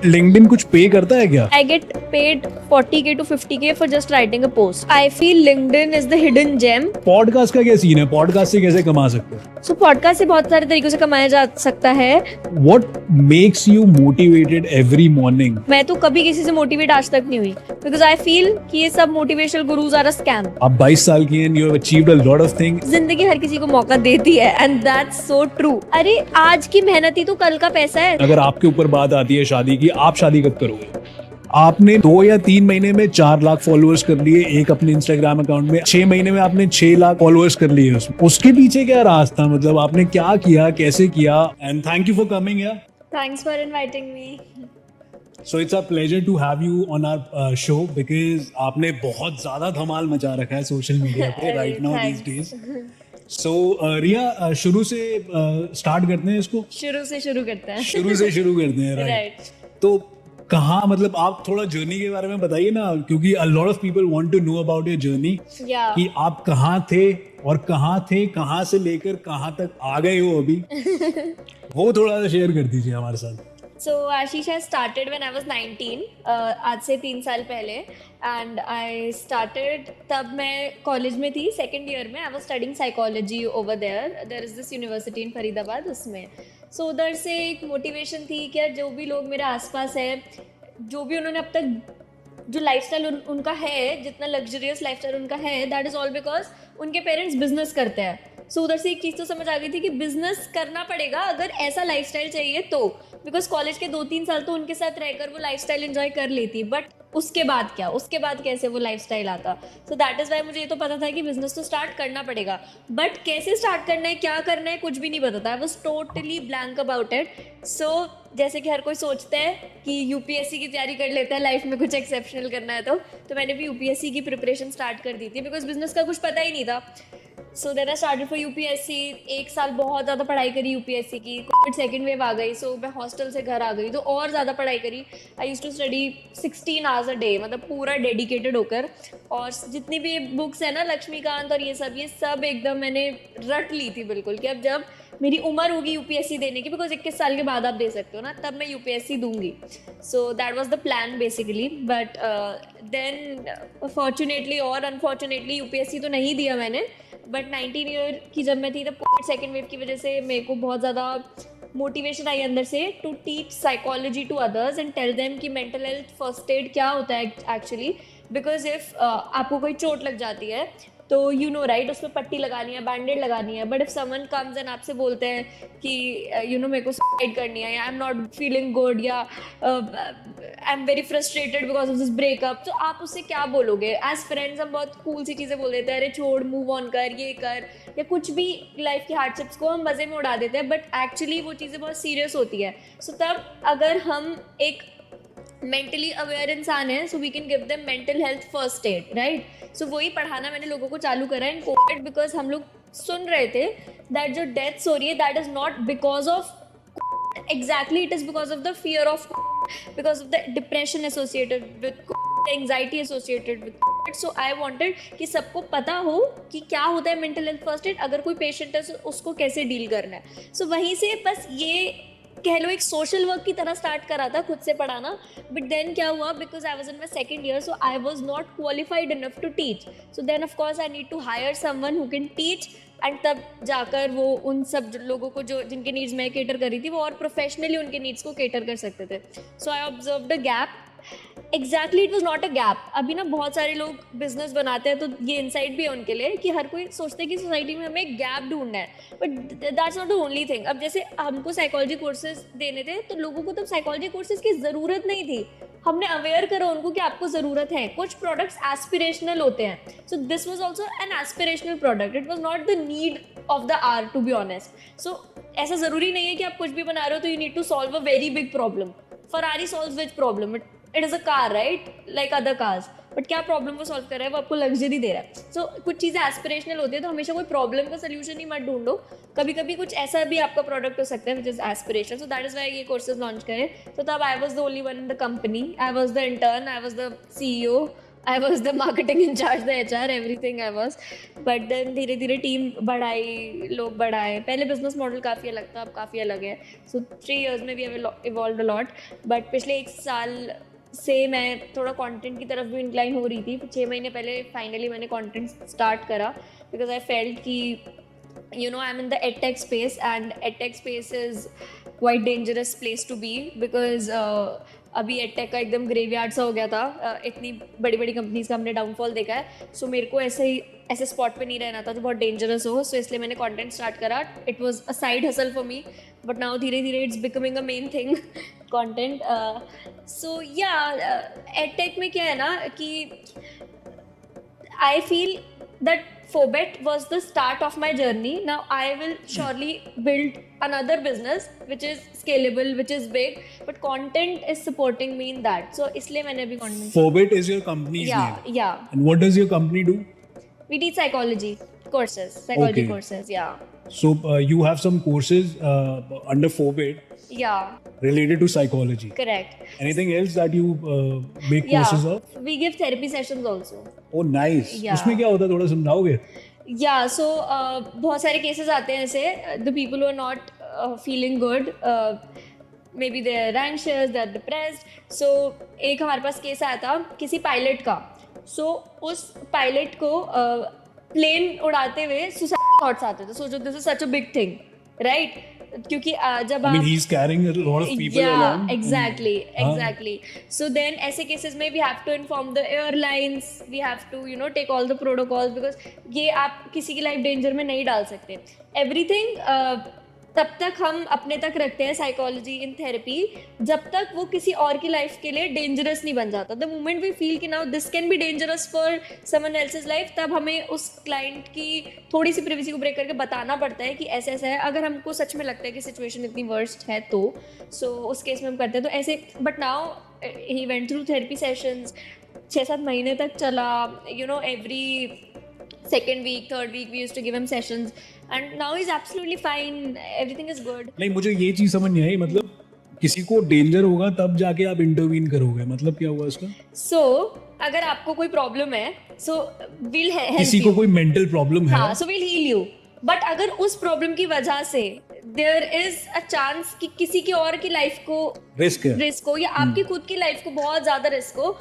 LinkedIn कुछ पे करता है क्या? I get paid 40K to 50K for just writing a post. I feel LinkedIn is the hidden gem. Podcast का क्या सीन है? पॉडकास्ट से कैसे कमा सकते हैं? So podcast से बहुत सारे तरीकों से कमाया जा सकता है. What makes you motivated every morning? मैं तो कभी किसी से मोटिवेट आज तक नहीं हुई because I feel कि ये सब motivational gurus are a scam. आप 22 साल की हैं and you have achieved a lot of things. जिंदगी हर किसी को मौका देती है and that's so true. अरे आज की मेहनत ही तो कल का पैसा है. अगर आपके ऊपर बात आती है शादी की, आप शादी कब करोगे? आपने 2 या 3 महीने में 4 लाख फॉलोअर्स कर लिए एक अपने इंस्टाग्राम अकाउंट में, 6 महीने में आपने 6 लाख फॉलोअर्स कर लिए उसके पीछे क्या राज था? मतलब आपने क्या किया, कैसे किया? And thank you for coming here. Thanks for inviting me. So it's a pleasure to have you on our show because आपने बहुत ज्यादा धमाल मचा रखा है सोशल मीडिया पे right now these days. So Riya, शुरू से स्टार्ट करते हैं इसको. शुरू से शुरू करते हैं. शुरू से शुरू करते हैं राइट. Right. तो कहाँ, मतलब आप थोड़ा जर्नी के बारे में बताइए ना, क्योंकि a lot of people want to know about your journey. Yeah. कि आप कहाँ थे और कहाँ से लेकर कहाँ तक आ गए हो अभी. वो थोड़ा सा शेयर कर दीजिए हमारे साथ. So Ashish has started when I was 19, आज से 3 साल पहले, and I started तब मैं कॉलेज में थी, सेकेंड ईयर में. I was studying psychology over there. There is this university in Faridabad, उसमें. So उधर से एक मोटिवेशन थी कि यार जो भी लोग मेरे आसपास है, जो भी उन्होंने अब तक जो लाइफस्टाइल उनका है, जितना लग्जरियस लाइफस्टाइल उनका है, दैट इज़ ऑल बिकॉज उनके पेरेंट्स बिजनेस करते हैं. सो उधर से एक चीज़ तो समझ आ गई थी कि बिजनेस करना पड़ेगा अगर ऐसा लाइफस्टाइल चाहिए तो. बिकॉज कॉलेज के 2-3 साल तो उनके साथ रहकर वो लाइफस्टाइल एंजॉय कर लेती, बट उसके बाद क्या, उसके बाद कैसे वो लाइफस्टाइल आता. सो दैट इज़ वाई मुझे ये तो पता था कि बिजनेस तो स्टार्ट करना पड़ेगा, बट कैसे स्टार्ट करना है, क्या करना है, कुछ भी नहीं पता था. I was totally blank about it. So जैसे कि हर कोई सोचता है कि यूपीएससी की तैयारी कर लेता है लाइफ में कुछ एक्सेप्शनल करना है, तो मैंने भी यूपीएससी की प्रिपरेशन स्टार्ट कर दी थी बिकॉज बिजनेस का कुछ पता ही नहीं था. So then I started for UPSC. 1 साल बहुत ज़्यादा पढ़ाई करी यूपीएससी की. कोविड सेकेंड वेव आ गई, सो मैं हॉस्टल से घर आ गई तो और ज़्यादा पढ़ाई करी. I used to study 16 hours a day, मतलब पूरा डेडिकेटेड होकर. और जितनी भी बुक्स है ना, लक्ष्मीकांत और ये सब एकदम मैंने रट ली थी बिल्कुल, कि अब जब मेरी उम्र होगी यूपीएससी देने की, बिकॉज 21 साल के बाद आप दे सकते हो ना, तब मैं यूपीएससी दूंगी. So that was the plan basically. But then fortunately और अनफॉर्चुनेटली यूपीएससी तो नहीं दिया मैंने. बट 19 ईयर की जब मैं थी तब कोविड सेकेंड वेव की वजह से मेरे को बहुत ज़्यादा मोटिवेशन आई अंदर से to teach psychology to others and tell them कि मेंटल हेल्थ फर्स्ट एड क्या होता है एक्चुअली. बिकॉज इफ़ आपको कोई चोट लग जाती है तो यू नो राइट, उसमें पट्टी लगानी है, बैंडेड लगानी है. But if someone comes and आपसे बोलते हैं कि यू नो मेरे को सुसाइड करनी है, या I am not feeling good, या I am very frustrated because of this breakup, तो आप उससे क्या बोलोगे? एज फ्रेंड्स हम बहुत कूल सी चीज़ें बोल देते हैं, अरे छोड़, मूव ऑन कर, ये कर, या कुछ भी लाइफ की हार्डशिप्स को हम मज़े में उड़ा देते हैं, बट एक्चुअली वो चीज़ें बहुत सीरियस होती है. सो तब अगर हम एक मेंटली अवेयर इंसान है, so we can give them mental health first aid, right. So वही पढ़ाना मैंने लोगों को चालू करा इन कोविड, बिकॉज हम लोग सुन रहे थे दैट जो डेथ्स हो रही है that is not because of exactly, it is because of the fear of, because of the depression associated with, anxiety associated with. So I wanted कि सबको पता हो कि क्या होता है मेंटल हेल्थ फर्स्ट एड, अगर कोई पेशेंट है तो उसको कैसे डील करना है. सो वहीं से बस ये कह लो एक सोशल वर्क की तरह स्टार्ट करा था, खुद से पढ़ाना. बट देन क्या हुआ, because I was in my second year, so I was not qualified enough to teach. So then of course I need to hire someone who can teach. And तब जाकर वो उन सब लोगों को जो जिनके नीड्स मैं केटर करी थी, वो और प्रोफेशनली उनके नीड्स को केटर कर सकते थे. So I observe the gap. Exactly it was not a gap. अभी ना बहुत सारे लोग बिजनेस बनाते हैं, तो ये इंसाइट भी है उनके लिए कि हर कोई सोचते हैं कि सोसाइटी में हमें एक गैप ढूंढना है, but that's not the only thing. अब जैसे हमको साइकोलॉजी कोर्सेज देने थे, तो लोगों को तब साइकोलॉजी कोर्सेज की ज़रूरत नहीं थी. हमने अवेयर करा उनको कि आपको ज़रूरत है. कुछ प्रोडक्ट्स एस्पिरेशनल होते हैं, so this was also an aspirational product. It was not the need of the hour, to be honest. So ऐसा ज़रूरी नहीं है कि आप कुछ भी बना रहे हो तो you need to solve a very big problem. Ferrari solves which problem? It is a car, right, like other cars. But क्या प्रॉब्लम को सॉल्व कर रहा है? वो आपको लग्जरी दे रहा है. सो कुछ चीज़ें एस्पिरेशनल होती है, तो हमेशा कोई प्रॉब्लम का सोल्यूशन ही मत ढूंढो. कभी कभी कुछ ऐसा भी आपका प्रोडक्ट हो सकता है which is aspiration. So that is Y ये कोर्सेज लॉन्च करें. तो तब I was the only one in the company. I was the intern, I was the CEO. I was the marketing in charge, the HR, everything I was. But then धीरे धीरे team बढ़ाई, लोग बढ़ाए. पहले business model काफ़ी अलग था, अब काफ़ी अलग है. So 3 years में we have evolved a lot. But पिछले 1 साल से मैं थोड़ा कंटेंट की तरफ भी इंक्लाइन हो रही थी. 6 महीने पहले फाइनली मैंने कंटेंट स्टार्ट करा बिकॉज आई फेल्ट कि I'm in the edtech space and edtech space is quite dangerous place to be because अभी edtech का एकदम ग्रेवयार्ड सा हो गया था. इतनी बड़ी बड़ी कंपनीज का हमने डाउनफॉल देखा है. सो मेरे को ऐसे स्पॉट पे नहीं रहना था जो बहुत डेंजरस हो. सो इसलिए मैंने कंटेंट स्टार्ट करा. It was a side hustle for me but now धीरे धीरे it's becoming a main thing content. So yeah edtech में क्या है ना कि I feel that Phobet was the start of my journey. Now I will surely build another business which is scalable, which is big, but content is supporting me in that. So इसलिए मैंने भी content. Phobet is your company's name. Yeah. And what does your company do? We teach psychology courses, courses. Yeah. So you have some courses under Phobet Yeah. related to psychology. Correct. Anything else that you make courses of? We give therapy sessions also. Oh, nice. Yeah. उसमें क्या होता है थोड़ा समझाओगे? Yeah, so बहुत सारे cases आते हैं ऐसे. The people who are not feeling good, maybe they are anxious, they are depressed. So एक हमारे पास केस आया था किसी पायलट का. So उस पायलट को प्लेन उड़ाते हुए सुसाइड थॉट्स आते थे. सोचो this is such a big thing, right? क्योंकि जब I mean, he's carrying a lot of people along. Exactly. So then ऐसे cases में we have to inform the airlines, we have to take all the protocols because ये आप किसी की life danger में नहीं डाल सकते. Everything तब तक हम अपने तक रखते हैं साइकोलॉजी इन थेरेपी जब तक वो किसी और की लाइफ के लिए डेंजरस नहीं बन जाता. द मोमेंट वी फील कि now this can be dangerous for someone else's life, तब हमें उस क्लाइंट की थोड़ी सी प्रिवेसी को ब्रेक करके बताना पड़ता है कि ऐसा ऐसा है. अगर हमको सच में लगता है कि सिचुएशन इतनी वर्स्ट है तो उस केस में हम करते हैं. तो ऐसे but now he went through therapy sessions. 6-7 महीने तक चला. Every second week, third week, we used to give him sessions, and now he's absolutely fine. Everything is good. नहीं, मुझे ये चीज समझ नहीं आई. मतलब किसी को डेंजर होगा तब जाके आप इंटरवीन करोगे, मतलब क्या हुआ इसका? So अगर आपको कोई प्रॉब्लम है, so we'll help किसी you. को कोई मेंटल प्रॉब्लम है, हाँ, so we'll heal you. But अगर उस प्रॉब्लम की वजह से देयर इज अ चांस कि किसी की और की लाइफ को रिस्क हो या आपकी खुद की लाइफ को बहुत ज्यादा रिस्क हो,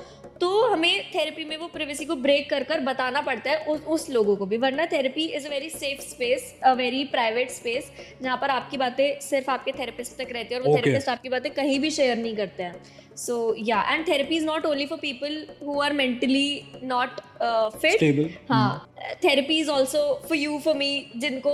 तो हमें थेरेपी में वो प्रिवेसी को ब्रेक कर कर बताना पड़ता है उस लोगों को भी. वरना therapy is a very safe space, a very private space जहाँ पर आपकी बातें सिर्फ आपके थेरेपिस्ट तक रहती है और वो थेरेपिस्ट आपकी बातें कहीं भी शेयर नहीं करते हैं. So yeah, and therapy is not only for people who are mentally not fit. Stable. हाँ, therapy is also for you, for me, जिनको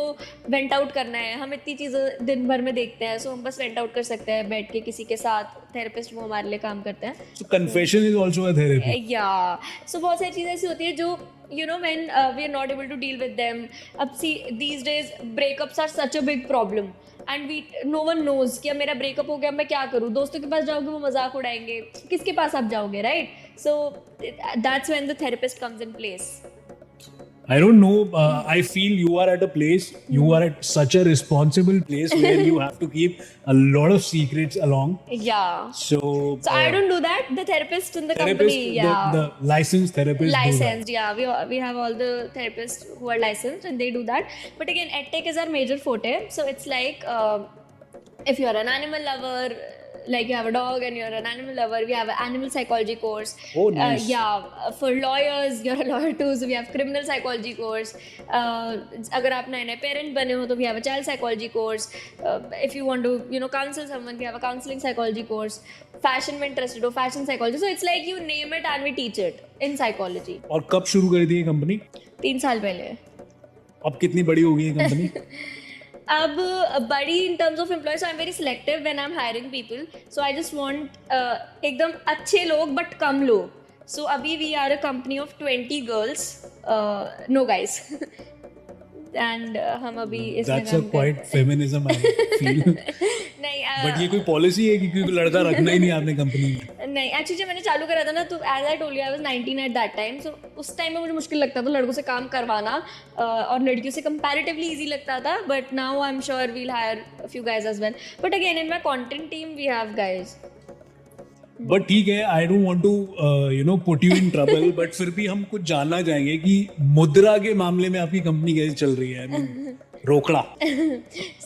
vent out करना है. हम इतनी चीज़ें दिन भर में देखते हैं, so हम बस vent out कर सकते हैं बैठ के किसी के साथ. थेरेपिस्ट वो हमारे लिए काम करते हैं. So confession is also a therapy. Yeah, so बहुत सारी चीज़ें ऐसी होती है जो when we are not able to deal with them. अब see, these days breakups are such a big problem. And no one knows कि अब मेरा ब्रेकअप हो गया, मैं क्या करूँ. दोस्तों के पास जाओगे वो मजाक उड़ाएंगे, किसके पास आप जाओगे, right? So that's when the therapist comes in place. I don't know. I feel you are at a place. You are at such a responsible place where you have to keep a lot of secrets along. Yeah. So I don't do that. The therapist in the company, yeah. The licensed therapist. Licensed, yeah. We have all the therapists who are licensed and they do that. But again, EdTech is our major forte. So it's like if you are an animal lover, like you have a dog and you're an animal lover, we have an animal psychology course. Oh, nice. Yeah, for lawyers, you're a lawyer too, so we have criminal psychology course. अगर आप नए parent बने हो तो we have a child psychology course. If you want to counsel someone, we have a counseling psychology course. Fashion में interested हो, fashion psychology. So it's like you name it and we teach it in psychology. और कब शुरू करी थी ये company? 3 साल पहले. अब कितनी बड़ी हो गई ये कंपनी? अब बड़ी in terms of employ, so I am very selective when I am hiring people. So I just want एकदम अच्छे लोग बट कम लोग. सो अभी we are a company of 20 girls, no guys. And हम अभी इसमें That's a quite feminism I feel. नहीं, बट ये कोई पॉलिसी है कि कोई लड़का रखना ही नहीं आपने कंपनी में? नहीं, एक्चुअली जब मैंने चालू करा था ना, तो as I told you I was 19 at that time. So उस टाइम में मुझे मुश्किल लगता था लड़कों से काम करवाना, और लड़कियों से कंपैरेटिवली इजी लगता था. But now I am sure we'll hire a few guys as well. But again in my content team we have guys. But ठीक है, I don't want to put you in trouble, but फिर भी हम कुछ जानना चाहेंगे कि मुद्रा के मामले में आपकी कंपनी कैसे चल रही है? I mean, रोकड़ा.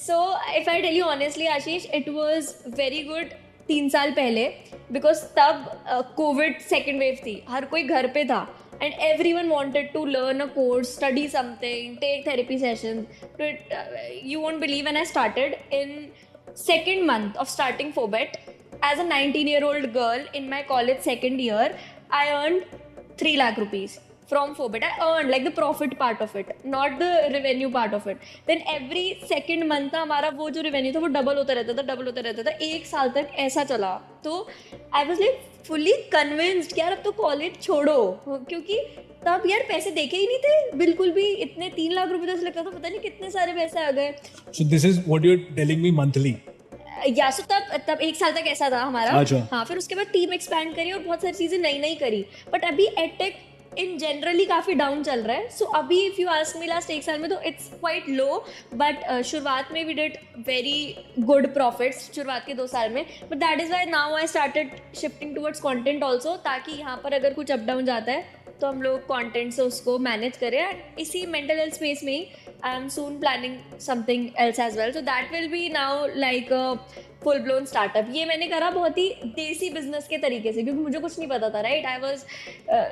So if I tell you honestly, Ashish, it was very good 3 साल पहले, because तब कोविड सेकेंड वेव थी, हर कोई घर पे था and everyone wanted to learn a course, study something, take therapy sessions. You won't believe, when I started in second month of starting Phobet, as a 19-year-old girl in my college second year, I earned 3 lakh rupees from Phobet. I earned like the profit part of it, not the revenue part of it. Then every second month हमारा वो जो revenue था वो double होता रहता था. 1 साल तक ऐसा चला. तो I was like fully convinced कि यार अब तो कॉलेज छोड़ो, क्योंकि तब यार पैसे देखे ही नहीं थे बिल्कुल भी. इतने 3 लाख रुपए तो ऐसा लगता था पता नहीं कितने सारे पैसे आ गए. So this is what you're telling me monthly? या सो तब 1 साल तक ऐसा था हमारा. अच्छा. हाँ, फिर उसके बाद टीम एक्सपैंड करी और बहुत सारी चीजें नई करी. बट अभी एडटेक इन जनरली काफ़ी डाउन चल रहा है. सो अभी if you ask me last 1 साल में तो इट्स क्वाइट लो. बट शुरुआत में we did very good profits शुरुआत के 2 साल में. But that is why now I started shifting towards content also, ताकि यहाँ पर अगर कुछ अप डाउन जाता है तो हम लोग कंटेंट से उसको मैनेज करें. एंड इसी मेंटल हेल्थ स्पेस में ही I am soon planning something else as well. So that will be now like full blown startup. ये मैंने करा बहुत ही देसी बिजनेस के तरीके से, क्योंकि मुझे कुछ नहीं पता था. Right, I was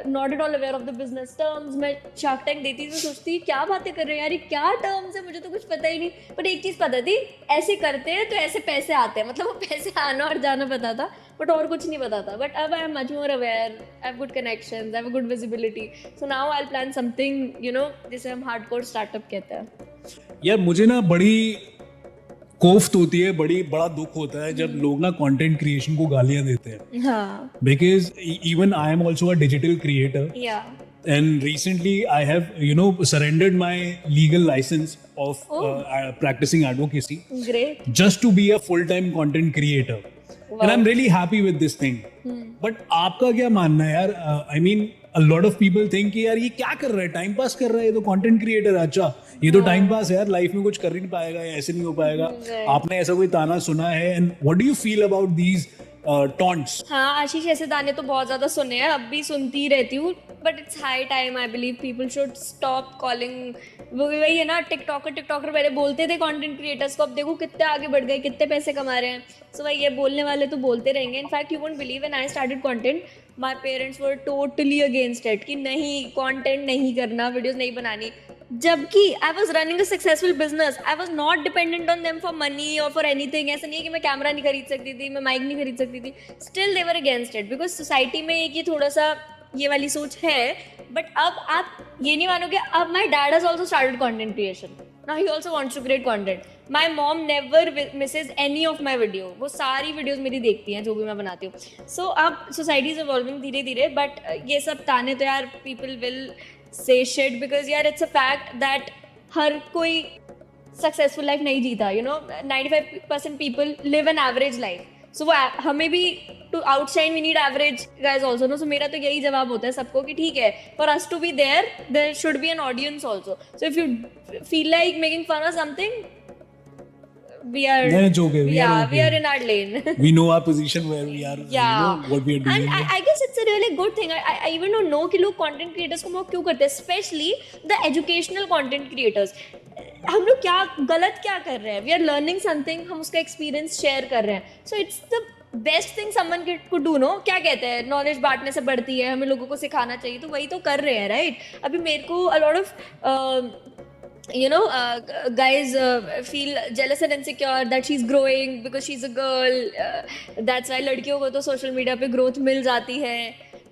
not at all aware of the business terms. मैं शार्क टैंक देती थी तो सोचती क्या बातें कर रहे हैं यार, ये क्या टर्म्स है, मुझे तो कुछ पता ही नहीं. बट एक चीज़ पता थी, ऐसे करते हैं तो ऐसे पैसे आते हैं. मतलब वो पैसे आना और जाना पता था, बट और कुछ नहीं पता था. बट अब I am much more aware, I have good connections, I have good visibility. So now I will plan something, जिसे हम हार्डकोर स्टार्टअप कहते हैं. यार मुझे ना बड़ी कोफ्त होती है, बड़ा दुख होता है जब लोग ना कंटेंट क्रिएशन को गालियां देते हैं. हाँ. Because even I am also a digital creator. या. And recently I have, surrendered my legal license of practicing advocacy. Great. Just to be a full-time content creator. Wow. And I'm really happy with this thing. But आपका क्या मानना है यार? I mean, a lot of people think कि यार ये क्या कर रहा है, टाइम पास कर रहा है, ये तो कंटेंट क्रिएटर है. अच्छा, ये तो टाइम पास है यार, लाइफ में कुछ कर ही नहीं पाएगा, या ऐसे नहीं हो पाएगा. आपने ऐसा कोई ताना सुना है? And what do you feel about these taunts? हाँ आशीष, ऐसे दाने तो बहुत ज़्यादा सुने हैं, अब भी सुनती रहती हूँ. But it's high time, I believe people should stop calling. वही है ना, टिकटॉकर पहले बोलते थे कंटेंट क्रिएटर्स को, अब देखो कितने आगे बढ़ गए, कितने पैसे कमा रहे हैं. सो भाई ये बोलने वाले तो बोलते रहेंगे. In fact you won't believe, when I started content my parents were totally against it कि नहीं, कंटेंट नहीं करना, वीडियोस नहीं बनानी. जबकि I was running a successful business, I was not dependent on them for money और फॉर एनीथिंग. ऐसा नहीं है कि मैं कैमरा नहीं खरीद सकती थी, मैं माइक नहीं खरीद सकती थी. Still they were against it, because society में एक ये थोड़ा सा ये वाली सोच है. बट अब आप ये नहीं मानोगे, अब my dad has also started content creation. Now he also wants to create content. My mom never misses any of my video. वो सारी वीडियोज मेरी देखती हैं जो भी मैं बनाती हूँ. सो अब सोसाइटी इज इवॉल्विंग धीरे धीरे. बट ये सब ताने तो यार people will say shit because यार it's a fact that हर कोई सक्सेसफुल लाइफ नहीं जीता. 95% people live an average life. So वो हमें भी to outshine we need average guys also. No, so मेरा तो यही जवाब होता है सबको कि ठीक है, for us to be there should be an audience also. So if you feel like making fun of something, we are in our lane. We know our position where we are. What we are doing. And I guess it's a really good thing. I even don't know कि लोग content creators को mock क्यों करते हैं, especially the educational content creators. हम लोग गलत क्या कर रहे हैं? We are learning something, हम उसका experience share कर रहे हैं. So it's the best thing someone could do, no? क्या कहते हैं, नॉलेज बांटने से बढ़ती है, हमें लोगों को सिखाना चाहिए. तो वही तो कर रहे हैं, राइट? अभी मेरे को a lot of guys feel jealous and insecure that she's growing because she's a girl. That's why लड़कियों को तो social media पे growth मिल जाती है.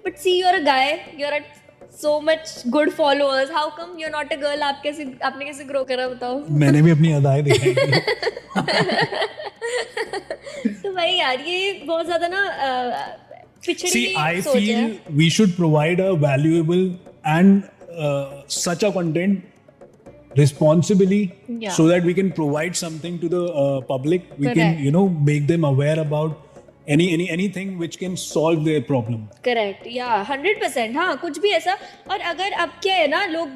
But see, you're a guy, you're at so much good followers. How come you're not a girl? आपने कैसे grow करा बताओ? मैंने भी अपनी अदाएं दिखाई. तो भाई यार ये बहुत ज़्यादा ना पिछड़ी See, I सोच है. feel we should provide a valuable and such a content responsibly, so that we can provide something to the public. We Correct. can make them aware about anything which can solve their problem. Correct या 100%. हाँ, कुछ भी ऐसा. और अगर अब क्या है ना, लोग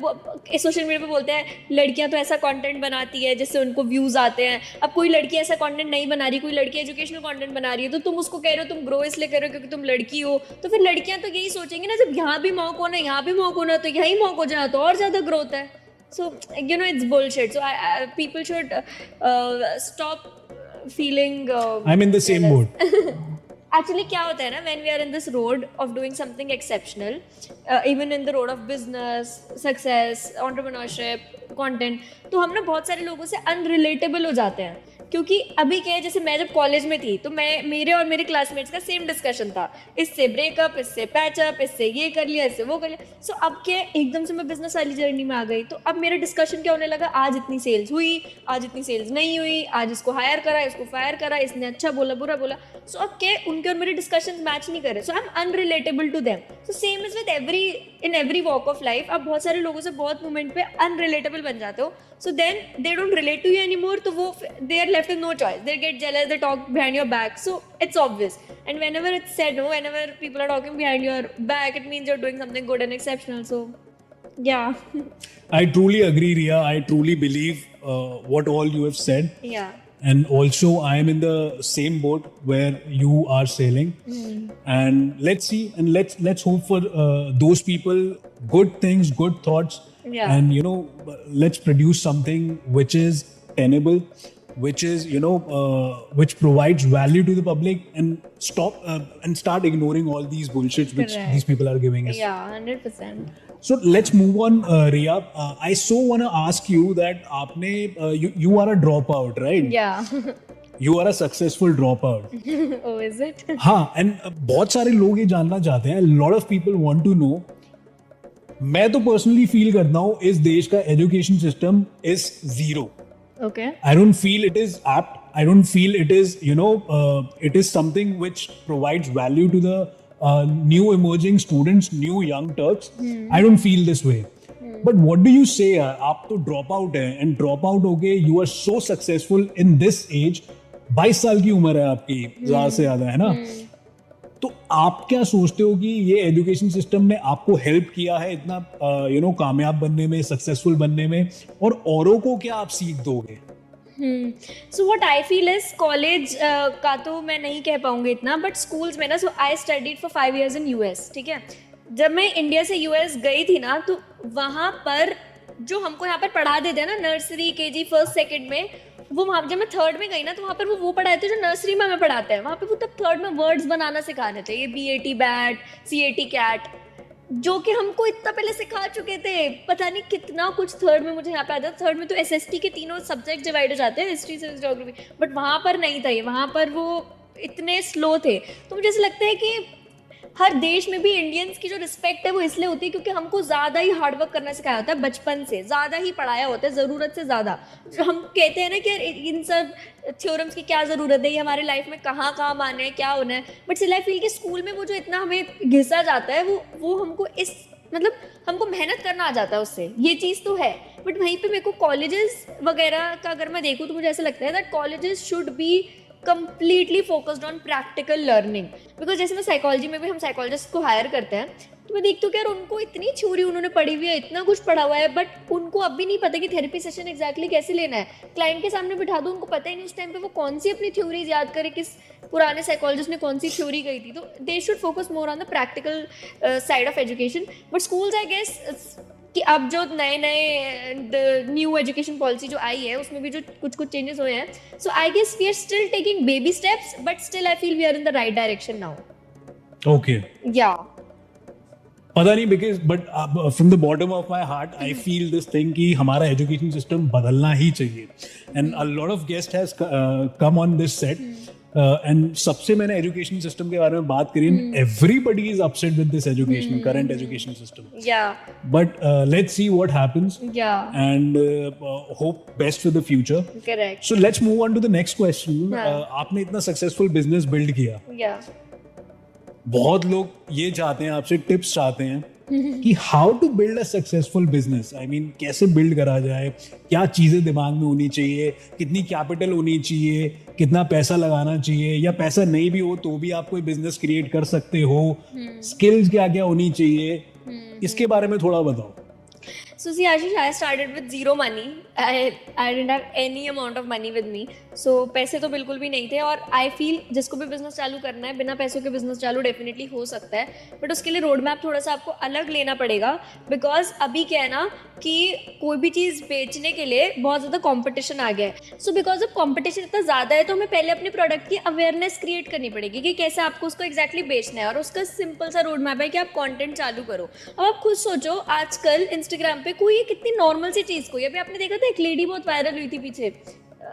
सोशल मीडिया पे बोलते हैं लड़कियां तो ऐसा कंटेंट बनाती है जिससे उनको व्यूज आते हैं. अब कोई लड़की ऐसा कंटेंट नहीं बना रही, कोई लड़की एजुकेशनल कंटेंट बना रही है, तो तुम उसको कह रहे हो तुम ग्रो इसलिए कर रहे हो क्योंकि तुम लड़की हो. तो फिर लड़कियां तो यही सोचेंगी ना, जब यहाँ भी मौक होना, यहाँ भी मौक होना, तो यही मौक हो जाए तो और ज़्यादा ग्रोथ है. So, you know, it's bullshit. So, people should stop feeling. I'm in the same mood. Actually, क्या होता है ना, when we are in this road of doing something exceptional, even in the road of business, success, entrepreneurship, content, तो हम ना बहुत सारे लोगों से unrelatable हो जाते हैं. क्योंकि अभी क्या है, जैसे मैं जब कॉलेज में थी तो मेरे और मेरे क्लासमेट्स का सेम डिस्कशन था. इससे ब्रेकअप, इससे पैचअप, इससे ये कर लिया, इससे वो कर लिया. सो अब क्या है, एकदम से मैं बिजनेस वाली जर्नी में आ गई. तो अब मेरा डिस्कशन क्या होने लगा, आज इतनी सेल्स हुई, आज इतनी सेल्स नहीं हुई, आज इसको हायर करा, इसको फायर करा, इसने अच्छा बोला, बुरा बोला. सो अब क्या है, उनके और मेरे डिस्कशन मैच नहीं कर रहे. So I am unrelatable to them. So same is with in every walk of life. आप बहुत सारे लोगों से बहुत मोमेंट पे अनरिलेटेबल बन जाते हो. So then they don't relate to you anymore. तो वो they are left with no choice. They get jealous. They talk behind your back. So it's obvious. And whenever it's said, no, whenever people are talking behind your back, it means you're doing something good and exceptional. So yeah. I truly agree, Riya. I truly believe what all you have said. Yeah. And also, I am in the same boat where you are sailing. And let's see, and let's hope for those people, good things, good thoughts. Yeah. And you know, let's produce something which is tenable, which is which provides value to the public, and start ignoring all these bullshits which Correct. these people are giving us. Yeah, 100%. So let's move on, Riya. I so want to ask you that you are a dropout, right? Yeah. You are a successful dropout. Oh, is it? हाँ, and बहुत सारे लोग ये जानना चाहते हैं. A lot of people want to know. मैं तो पर्सनली फील करता हूँ इस देश का education system is zero. Okay. I don't feel it is apt. I don't feel it is, it is something which provides value to the new emerging students, new young Turks. I don't feel this way. But what do you say? आप तो drop out है, and drop out हो गए, you are so successful in this age. 22 साल की उम्र है आपकी, ज्यादा से ज्यादा, है ना? तो आप क्या सोचते हो कि ये एजुकेशन सिस्टम ने आपको हेल्प किया है इतना कामयाब बनने में, सक्सेसफुल बनने में, और औरों को क्या आप सीख दोगे? So what I feel is, college का तो मैं नहीं कह पाऊंगी इतना, बट स्कूल्स में ना, so I studied for 5 years in US. ठीक है, जब मैं इंडिया से यूएस गई थी ना, तो वहाँ पर जो हमको यहाँ पर पढ़ा देते हैं ना, नर्सरी, केजी, फर्स्ट, सेकंड में, वो वहाँ जब मैं थर्ड में गई ना, तो वहाँ पर वो पढ़ाते जो नर्सरी में हमें पढ़ाते हैं, वहाँ पे वो तब थर्ड में वर्ड्स बनाना सिखा रहे थे. ये BAT बैट, CAT कैट, जो कि हमको इतना पहले सिखा चुके थे. पता नहीं कितना कुछ थर्ड में मुझे यहाँ पे आता था. थर्ड में तो SST के तीनों सब्जेक्ट डिवाइड हो जाते हैं, हिस्ट्री, सिविक्स, ज्योग्राफी, बट वहाँ पर नहीं था ये. वहाँ पर वो इतने स्लो थे. तो मुझे ऐसा लगता है कि हर देश में भी इंडियंस की जो रिस्पेक्ट है वो इसलिए होती है क्योंकि हमको ज़्यादा ही हार्डवर्क करना सिखाया होता है बचपन से, ज़्यादा ही पढ़ाया होता है, ज़रूरत से ज़्यादा. हम कहते हैं ना कि इन सब थ्योरम्स की क्या ज़रूरत है, ये हमारे लाइफ में कहाँ काम आने हैं, क्या होना है. बट स्टिल आई फील कि स्कूल में वो जो इतना हमें घिसा जाता है, वो हमको हमको मेहनत करना आ जाता है उससे, ये चीज़ तो है. बट वहीं पे मेरे को कॉलेजेस वगैरह का अगर मैं देखूँ तो मुझे ऐसा लगता है that colleges should be completely focused on practical learning. Because जैसे मैं साइकोलॉजी में भी, हम साइकोलॉजिस्ट को हायर करते हैं, तो मैं देखती हूँ कि यार उनको इतनी थ्योरी उन्होंने पढ़ी हुई है, इतना कुछ पढ़ा हुआ है, बट उनको अब भी नहीं पता कि थेरेपी सेशन एग्जैक्टली कैसे लेना है. क्लाइंट के सामने बिठा दो, उनको पता ही नहीं उस टाइम पे वो कौन सी अपनी थ्योरीज याद करे, किस पुराने साइकोलॉजिस्ट ने कौन सी थ्योरी गई थी. तो they should focus more on the practical side of education. But schools I guess कि अब जो नए न्यू एजुकेशन पॉलिसी जो आई है, उसमें भी जो कुछ चेंजेस हुए हैं, so I guess we are still taking baby steps, but still I feel we are in the right direction now. Okay, या पता नहीं, because but from the bottom of my heart I feel this thing कि हमारा education system बदलना ही चाहिए. And a lot of guest has come on this set, and सबसे मैंने एजुकेशन सिस्टम के बारे में बात करी, and everybody is upset with this education, current education system. But let's see what happens, and hope best for the future. Correct. So let's move on to the next question. आपने इतना successful business build किया, बहुत लोग ये चाहते हैं आपसे, tips चाहते हैं कि how to build a successful business. I mean कैसे बिल्ड करा जाए, क्या चीजें दिमाग में होनी चाहिए, कितनी कैपिटल होनी चाहिए, कितना पैसा लगाना चाहिए, या पैसा नहीं भी हो तो भी आप कोई बिजनेस क्रिएट कर सकते हो, स्किल्स क्या क्या होनी चाहिए, इसके बारे में थोड़ा बताओ। So see, Ashish, I started with zero money. I didn't have any amount of money with me. So पैसे तो बिल्कुल भी नहीं थे, और I feel जिसको भी बिजनेस चालू करना है, बिना पैसों के बिजनेस चालू डेफिनेटली हो सकता है, बट उसके लिए रोड मैप थोड़ा सा आपको अलग लेना पड़ेगा। बिकॉज अभी क्या है ना कि कोई भी चीज़ बेचने के लिए बहुत ज़्यादा कॉम्पिटिशन आ गया है। सो बिकॉज ऑफ कॉम्पिटिशन इतना ज़्यादा है, तो हमें पहले अपने प्रोडक्ट की अवेयरनेस क्रिएट करनी पड़ेगी कि कैसे आपको उसको एक्जैक्टली बेचना है, और उसका सिंपल सा रोड मैप है कि आप कंटेंट चालू करो। अब आप खुद सोचो, आजकल इंस्टाग्राम पे कोई कितनी नॉर्मल सी चीज़ कोई, अभी आपने देखा था एक लेडी बहुत वायरल हुई थी पीछे,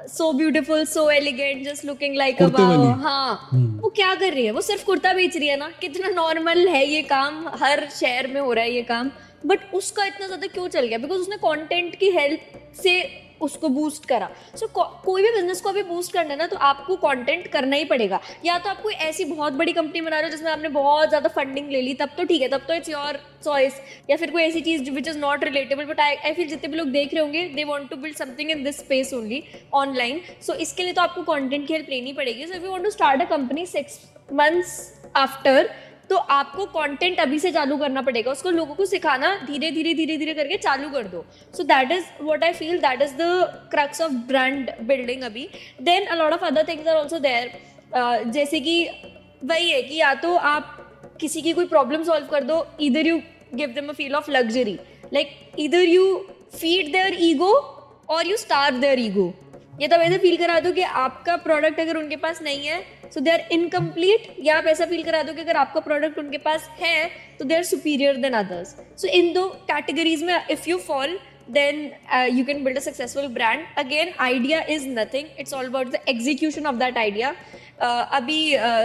so beautiful, so elegant, just looking like a wow. हाँ, वो क्या कर रही है? वो सिर्फ कुर्ता बेच रही है ना। कितना नॉर्मल है ये काम, हर शहर में हो रहा है ये काम, बट उसका इतना ज़्यादा क्यों चल गया? बिकॉज उसने कंटेंट की हेल्प से उसको बूस्ट करा। सो कोई भी बिजनेस को अभी बूस्ट करना है ना, तो आपको कंटेंट करना ही पड़ेगा। या तो आप कोई ऐसी बहुत बड़ी कंपनी बना रहे हो जिसमें आपने बहुत ज़्यादा फंडिंग ले ली, तब तो ठीक है, तब तो इट्स योर चॉइस। या फिर कोई ऐसी चीज़ which is not relatable, but I feel जितने भी लोग देख रहे होंगे, they want to build something in this space only online. So इसके लिए तो आपको कंटेंट की हेल्प लेनी पड़ेगी। So if you want to start a company 6 months after, तो आपको कंटेंट अभी से चालू करना पड़ेगा, उसको लोगों को सिखाना धीरे धीरे करके चालू कर दो। So that is what I feel, that is the crux of brand building अभी। Then a lot of other things are also there, जैसे कि वही है कि या तो आप किसी की कोई प्रॉब्लम सॉल्व कर दो, either you give them a feel of luxury, like either you feed their ego और यू स्टार्व देयर ईगो। ये तब ऐसे फील करा दो कि आपका प्रोडक्ट अगर उनके पास नहीं है सो दे आर इनकम्प्लीट, या आप ऐसा फील करा दो कि अगर आपका प्रोडक्ट उनके पास है तो they are superior than others. So इन दो कैटेगरीज में if you fall, then you can build a successful brand. Again, idea is nothing, it's all about the execution of that idea. अभी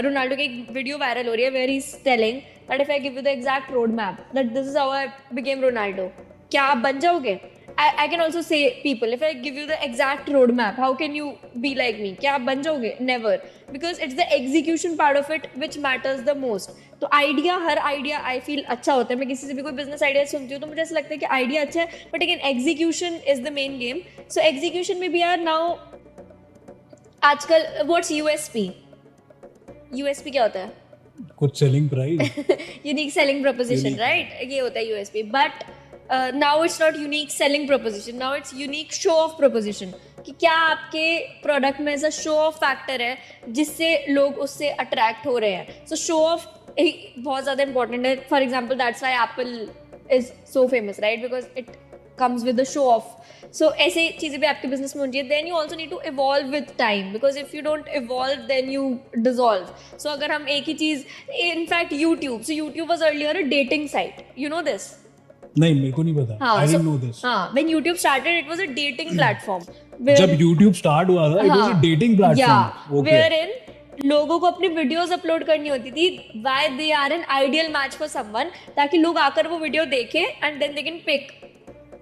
रोनाल्डो की एक वीडियो वायरल हो रही है where he's telling that if I give you the exact road map that this is how I became Ronaldo, क्या आप बन जाओगे? I can also say people, if I give you the exact road map, how can you be like me? क्या आप बन जाओगे? Never, because it's the execution part of it which matters the most. तो idea, her idea I feel अच्छा होता है। मैं किसी से भी कोई बिजनेस आइडिया सुनती हूँ तो मुझे ऐसा लगता है कि आइडिया अच्छा है, but again execution is the main game. So execution में भी यार नाउ आजकल व्हाट्स यूएसपी? यूएसपी क्या होता है? कुछ selling price, unique selling proposition, right? ये होता है USP. But now it's not unique selling proposition, now it's unique show off proposition. कि क्या आपके प्रोडक्ट में ऐसा शो ऑफ फैक्टर है जिससे लोग उससे अट्रैक्ट हो रहे हैं? सो शो ऑफ बहुत ज़्यादा इंपॉर्टेंट है। For example that's why Apple is so famous, right? Because it comes with the show off. So ऐसे चीज़ें भी आपके बिजनेस में होनी चाहिए। Then you also need to evolve with time, because if you don't evolve then you dissolve. So अगर हम एक ही चीज़, in fact YouTube, so YouTube was earlier a dating site, you know this? नहीं, मेरे को नहीं पता। I didn't know this. हाँ, when YouTube started, it was a dating platform. जब YouTube स्टार्ट हुआ था, it was a dating platform. Yeah, wherein लोगों को अपनी वीडियोस अपलोड करनी होती थी, why they are an ideal match for someone, ताकि लोग आकर वो वीडियो देखें and then they can pick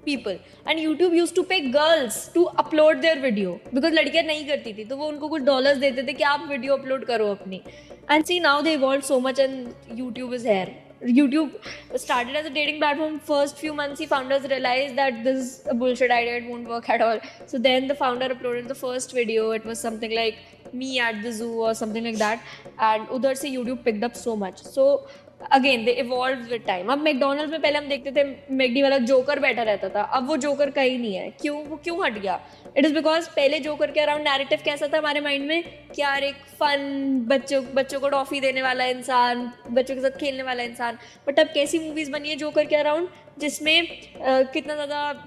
people. And YouTube used to pay girls to upload their video because लड़कियां नहीं करती थी, तो वो उनको कुछ डॉलर्स देते थे कि आप वीडियो अपलोड करो अपनी। And see, now they evolved so much and YouTube is here. YouTube started as a dating platform. First few months, the founders realized that this is a bullshit idea, it won't work at all. So then the founder uploaded the first video. It was something like me at the zoo or something like that. And udhar se YouTube picked up so much. So again they evolve with time. अब McDonald's में पहले हम देखते थे McD वाला joker बैठा रहता था, अब वो जोकर कहीं नहीं है। क्यों? वो क्यों हट गया? इट इज़ बिकॉज पहले जोकर के अराउंड नैरेटिव कैसा था हमारे माइंड में कि यार एक फन, बच्चों को टॉफी देने वाला इंसान, बच्चों के साथ खेलने वाला इंसान। बट अब कैसी मूवीज बनी है जोकर के अराउंड जिसमें कितना ज़्यादा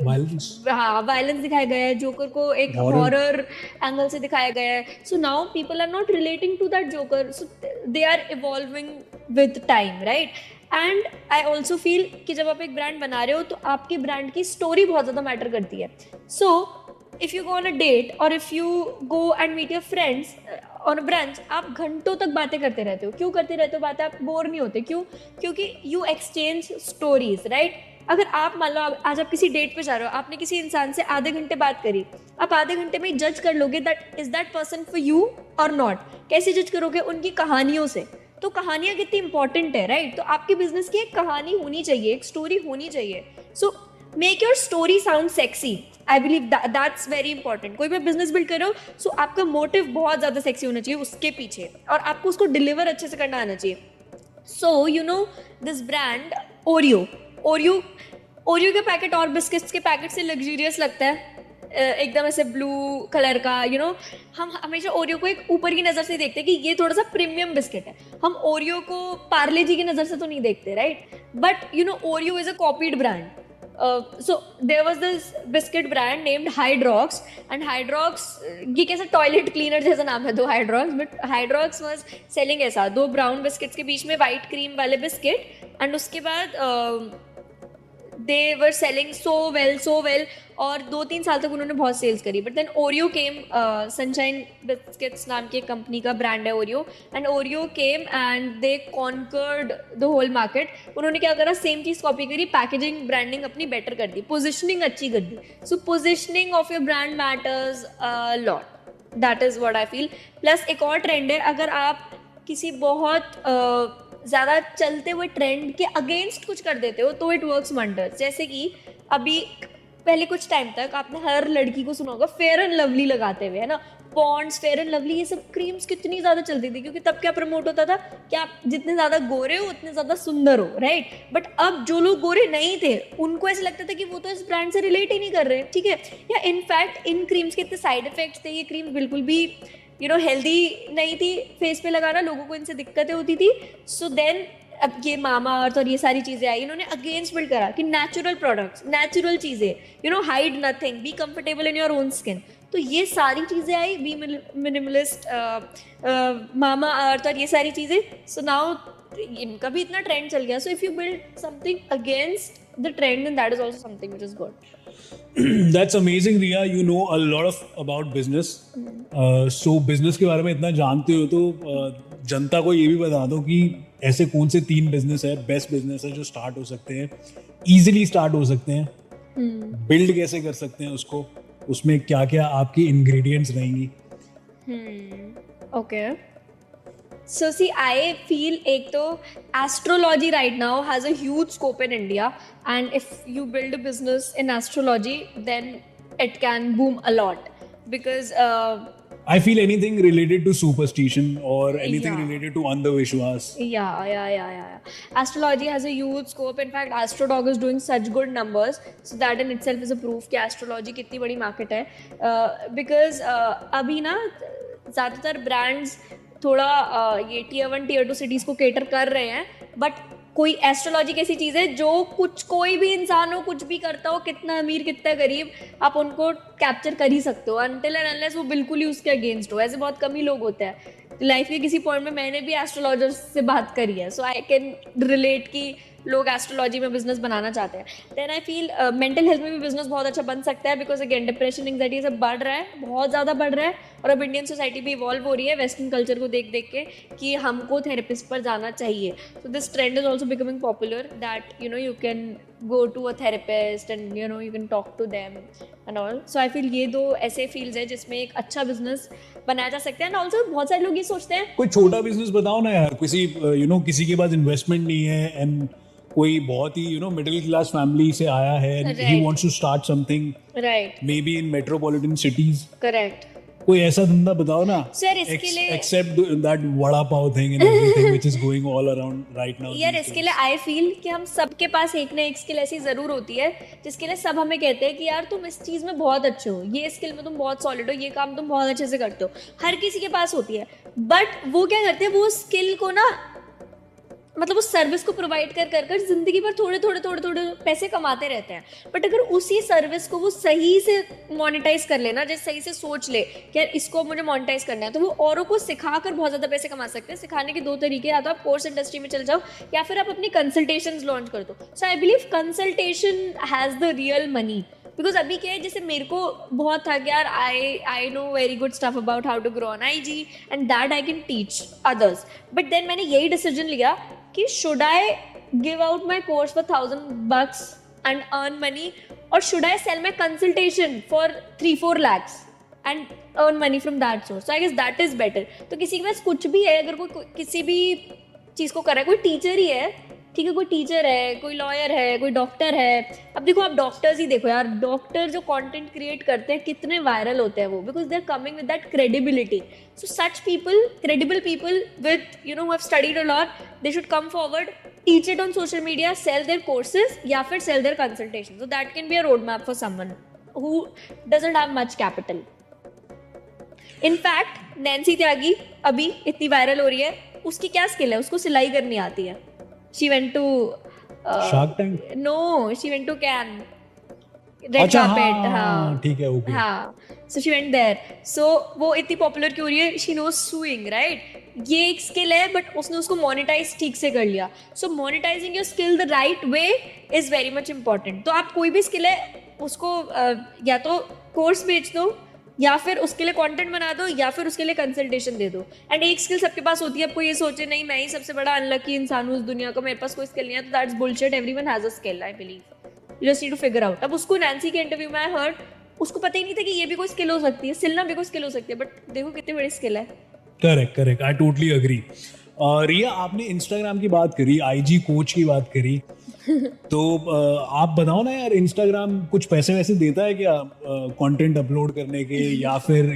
वायलेंस दिखाया गया है, जोकर को एक हॉरर एंगल से दिखाया गया है। So now people are not relating to that joker, so they are evolving with time, right? And I also feel कि जब आप एक ब्रांड बना रहे हो तो आपके ब्रांड की स्टोरी बहुत ज़्यादा मैटर करती है। So if you go on a date और if you go and meet your friends on a brunch, आप घंटों तक बातें करते रहते हो। क्यों करते रहते हो बातें? आप बोर नहीं होते। क्यों? क्योंकि यू एक्सचेंज स्टोरीज, राइट? अगर आप मान लो आज आप किसी डेट पे जा रहे हो, आपने किसी इंसान से आधे घंटे बात करी, आप आधे घंटे में जज कर लोगे that is that person for you और नॉट। कैसे जज करोगे? उनकी कहानियों से। तो कहानियाँ कितनी इंपॉर्टेंट है, राइट? तो आपके बिजनेस की एक कहानी होनी चाहिए, एक स्टोरी होनी चाहिए. So make your story sound sexy. I believe that's very important. कोई भी बिजनेस बिल्ड करो, सो आपका मोटिव बहुत ज़्यादा सेक्सी होना चाहिए उसके पीछे, और आपको उसको डिलीवर अच्छे से करना आना चाहिए. So you know this brand Oreo के पैकेट और बिस्किट्स के पैकेट से लग्जरियस लगता है, एकदम ऐसे ब्लू कलर का. हम हमेशा ओरियो को एक ऊपर की नज़र से देखते हैं कि ये थोड़ा सा प्रीमियम बिस्किट है. हम ओरियो को पार्ले जी की नज़र से तो नहीं देखते, right? But Oreo is a copied brand. So there was this biscuit brand named Hydrox, and Hydrox ये कैसा टॉयलेट क्लीनर जैसा नाम है, दो Hydrox, but Hydrox was selling ऐसा 2 ब्राउन बिस्किट्स के बीच में वाइट क्रीम वाले बिस्किट, एंड उसके बाद they were selling so well, और 2-3 साल तक उन्होंने बहुत सेल्स करी. But then Oreo came, Sunshine biscuits नाम की एक कंपनी का ब्रांड है Oreo, and Oreo came and they conquered the whole market. उन्होंने क्या करा, सेम चीज़ कॉपी करी, पैकेजिंग ब्रांडिंग अपनी बेटर कर दी, पोजिशनिंग अच्छी कर दी. So positioning of your brand matters a lot. That is what I feel. Plus एक और ट्रेंड है, अगर आप किसी बहुत ज़्यादा चलते हुए ट्रेंड के अगेंस्ट कुछ कर देते हो तो इट वर्क्स वंडर्स. जैसे कि अभी पहले कुछ टाइम तक आपने हर लड़की को सुना होगा फेयर एंड लवली लगाते हुए, है ना? पॉन्ड्स, फेयर एंड लवली, ये सब क्रीम्स कितनी ज़्यादा चलती थी, क्योंकि तब क्या प्रमोट होता था कि आप जितने ज़्यादा गोरे हो उतने ज़्यादा सुंदर हो, राइट? बट अब जो लोग गोरे नहीं थे उनको ऐसे लगता था कि वो तो इस ब्रांड से रिलेट ही नहीं कर रहे, ठीक है? या इनफैक्ट इन क्रीम्स के इतने साइड इफेक्ट्स थे, ये क्रीम बिल्कुल भी हेल्दी नहीं थी फेस पे लगाना, लोगों को इनसे दिक्कतें होती थी. सो देन अब ये मामा अर्थ और ये सारी चीज़ें आई, इन्होंने अगेंस्ट बिल्ड करा कि नेचुरल प्रोडक्ट्स, नेचुरल चीज़ें, hide nothing, be comfortable in your own skin. तो ये सारी चीज़ें आई, बी मिनिमलिस्ट, मामा अर्थ और ये सारी चीज़ें. सो नाउ इनका भी इतना ट्रेंड चल गया. So if you build something against the trend, then that is also something which is good. That's amazing, Riya. You know a lot about business. So business के बारे में इतना जानते हो तो जनता को ये भी बता दो कि ऐसे कौन से 3 बिजनेस है, बेस्ट बिजनेस है जो स्टार्ट हो सकते हैं, इजीली स्टार्ट हो सकते हैं, बिल्ड कैसे कर सकते हैं उसको, उसमें क्या क्या आपकी इंग्रेडिएंट्स रहेंगी. Okay. So see, I feel एक तो astrology right now has a huge scope in India, and if you build a business in astrology, then it can boom a lot, because I feel anything related to superstition or anything Yeah. related to Andhavishwas. yeah. Astrology has a huge scope. In fact, Astrodog is doing such good numbers, so that in itself is a proof कि astrology कितनी बड़ी market है. Because अभी ना ज़्यादातर brands थोड़ा ये tier 1 tier 2 cities को cater कर रहे हैं, बट कोई एस्ट्रोलॉजी कैसी चीज़ है जो कोई भी इंसान हो, कुछ भी करता हो, कितना अमीर कितना गरीब, आप उनको कैप्चर कर ही सकते हो, अनटिल एंड अनलेस वो बिल्कुल ही उसके अगेंस्ट हो. ऐसे बहुत कम ही लोग होते हैं. लाइफ के किसी पॉइंट में मैंने भी एस्ट्रोलॉजर से बात करी है, सो आई कैन रिलेट कि लोग एस्ट्रोलॉजी में बिजनेस बनाना चाहते हैं. Then I feel mental health में भी बिजनेस बहुत अच्छा बन सकता है, बिकॉज अगेन डिप्रेशन, एंग्जाइटी सब बढ़ रहा है, बहुत ज़्यादा बढ़ रहा है. और अब इंडियन सोसाइटी भी इवॉल्व हो रही है वेस्टर्न कल्चर को देख देख के कि हमको थेरेपिस्ट पर जाना चाहिए. So this trend is also becoming popular, that you can go to a therapist and you can talk to them and all. So I feel ये 2 ऐसे फील्ड्स है जिसमें एक अच्छा बिजनेस बनाया जा सकता है. एंड ऑल्सो बहुत सारे लोग ये सोचते हैं, कोई छोटा बिजनेस बताओ ना यार, किसी के पास इन्वेस्टमेंट नहीं है एंड कोई बहुत ही मिडिल क्लास फैमिली से आया है and he Right. Wants to start something right, maybe in metropolitan cities. Correct. कोई ऐसा धंधा बताओ ना, सर इसके लिए except that vada pav thing and everything which is going all around right now. यार इसके लिए आई फील कि हम सबके पास एक ना एक स्किल ऐसी ज़रूर होती है जिसके लिए सब हमें कहते हैं कि यार तुम इस चीज़ में बहुत अच्छे हो, ये स्किल में तुम बहुत सॉलिड हो, ये काम तुम बहुत अच्छे से करते हो. हर किसी के पास होती है, बट वो क्या करते हैं, वो स्किल को ना, मतलब उस सर्विस को प्रोवाइड कर जिंदगी भर थोड़े पैसे कमाते रहते हैं. बट अगर उसी सर्विस को वो सही से मोनेटाइज कर लेना, जैसे सही से सोच ले कि यार इसको मुझे मोनेटाइज करना है, तो वो औरों को सिखाकर बहुत ज़्यादा पैसे कमा सकते हैं. सिखाने के 2 तरीके, या तो आप कोर्स इंडस्ट्री में चले जाओ या फिर आप अपनी कंसल्टेशंस लॉन्च कर दो. So I believe consultation has the real money. Because अभी क्या है, जैसे मेरे को बहुत था कि यार I know very good stuff about how to grow on IG and that I can teach others. But then मैंने यही डिसीजन लिया कि should I give out my course for $1,000 and earn money, और should I sell my consultation for 3-4 lakhs and earn money from that source. So I guess that is better. तो किसी के पास कुछ भी है, अगर कोई किसी भी चीज़ को कर रहा है, कोई टीचर ही है, ठीक है, कोई टीचर है, कोई लॉयर है, कोई डॉक्टर है। अब देखो, आप डॉक्टर्स ही देखो यार, डॉक्टर जो कंटेंट क्रिएट करते हैं कितने वायरल होते हैं वो, because they are coming with that credibility. So such people, credible people with who have studied a lot, they should come forward, teach it on social media, sell their courses या फिर sell their consultation. So that can be a road map for someone who doesn't have much capital. In fact Nancy Tyagi अभी इतनी viral हो रही है, उसकी क्या skill है? उसको सिलाई करनी आती है। She went to Shark Tank? No, she went to can, red अच्छा, कार्पेट। हाँ ठीक है, ओके। हाँ, सो शी वेंट देयर। सो वो इतनी पॉपुलर क्यों हो रही है? She knows sewing, right? ये एक स्किल है, बट उसने उसको मोनेटाइज ठीक से कर लिया। So monetising your skill the right way is very much important. तो आप कोई भी स्किल है उसको या तो कोर्स बेच दो, या फिर उसके लिए कंटेंट बना दो, या फिर उसके लिए कंसल्टेशन दे दो। एंड एक स्किल सबके पास होती है। आपको ये सोचे नहीं मैं ही सबसे बड़ा अनलकी इंसान हूँ उस दुनिया का, मेरे पास कोई स्किल नहीं है, तो that's bullshit. Everyone has a skill, I believe. You just need to figure out. अब उसको नैन्सी के इंटरव्यू में आई हर्ड, उसको पता ही नहीं था कि ये भी कोई स्किल हो सकती है, सिलना भी कोई स्किल हो सकती है, बट देखो कितनी बड़ी स्किल है। Correct, I totally agree. Riya, आपने इंस्टाग्राम की बात करी, आईजी कोच की बात करी, तो आप बताओ ना यार, इंस्टाग्राम कुछ पैसे वैसे देता है क्या कंटेंट अपलोड करने के, या फिर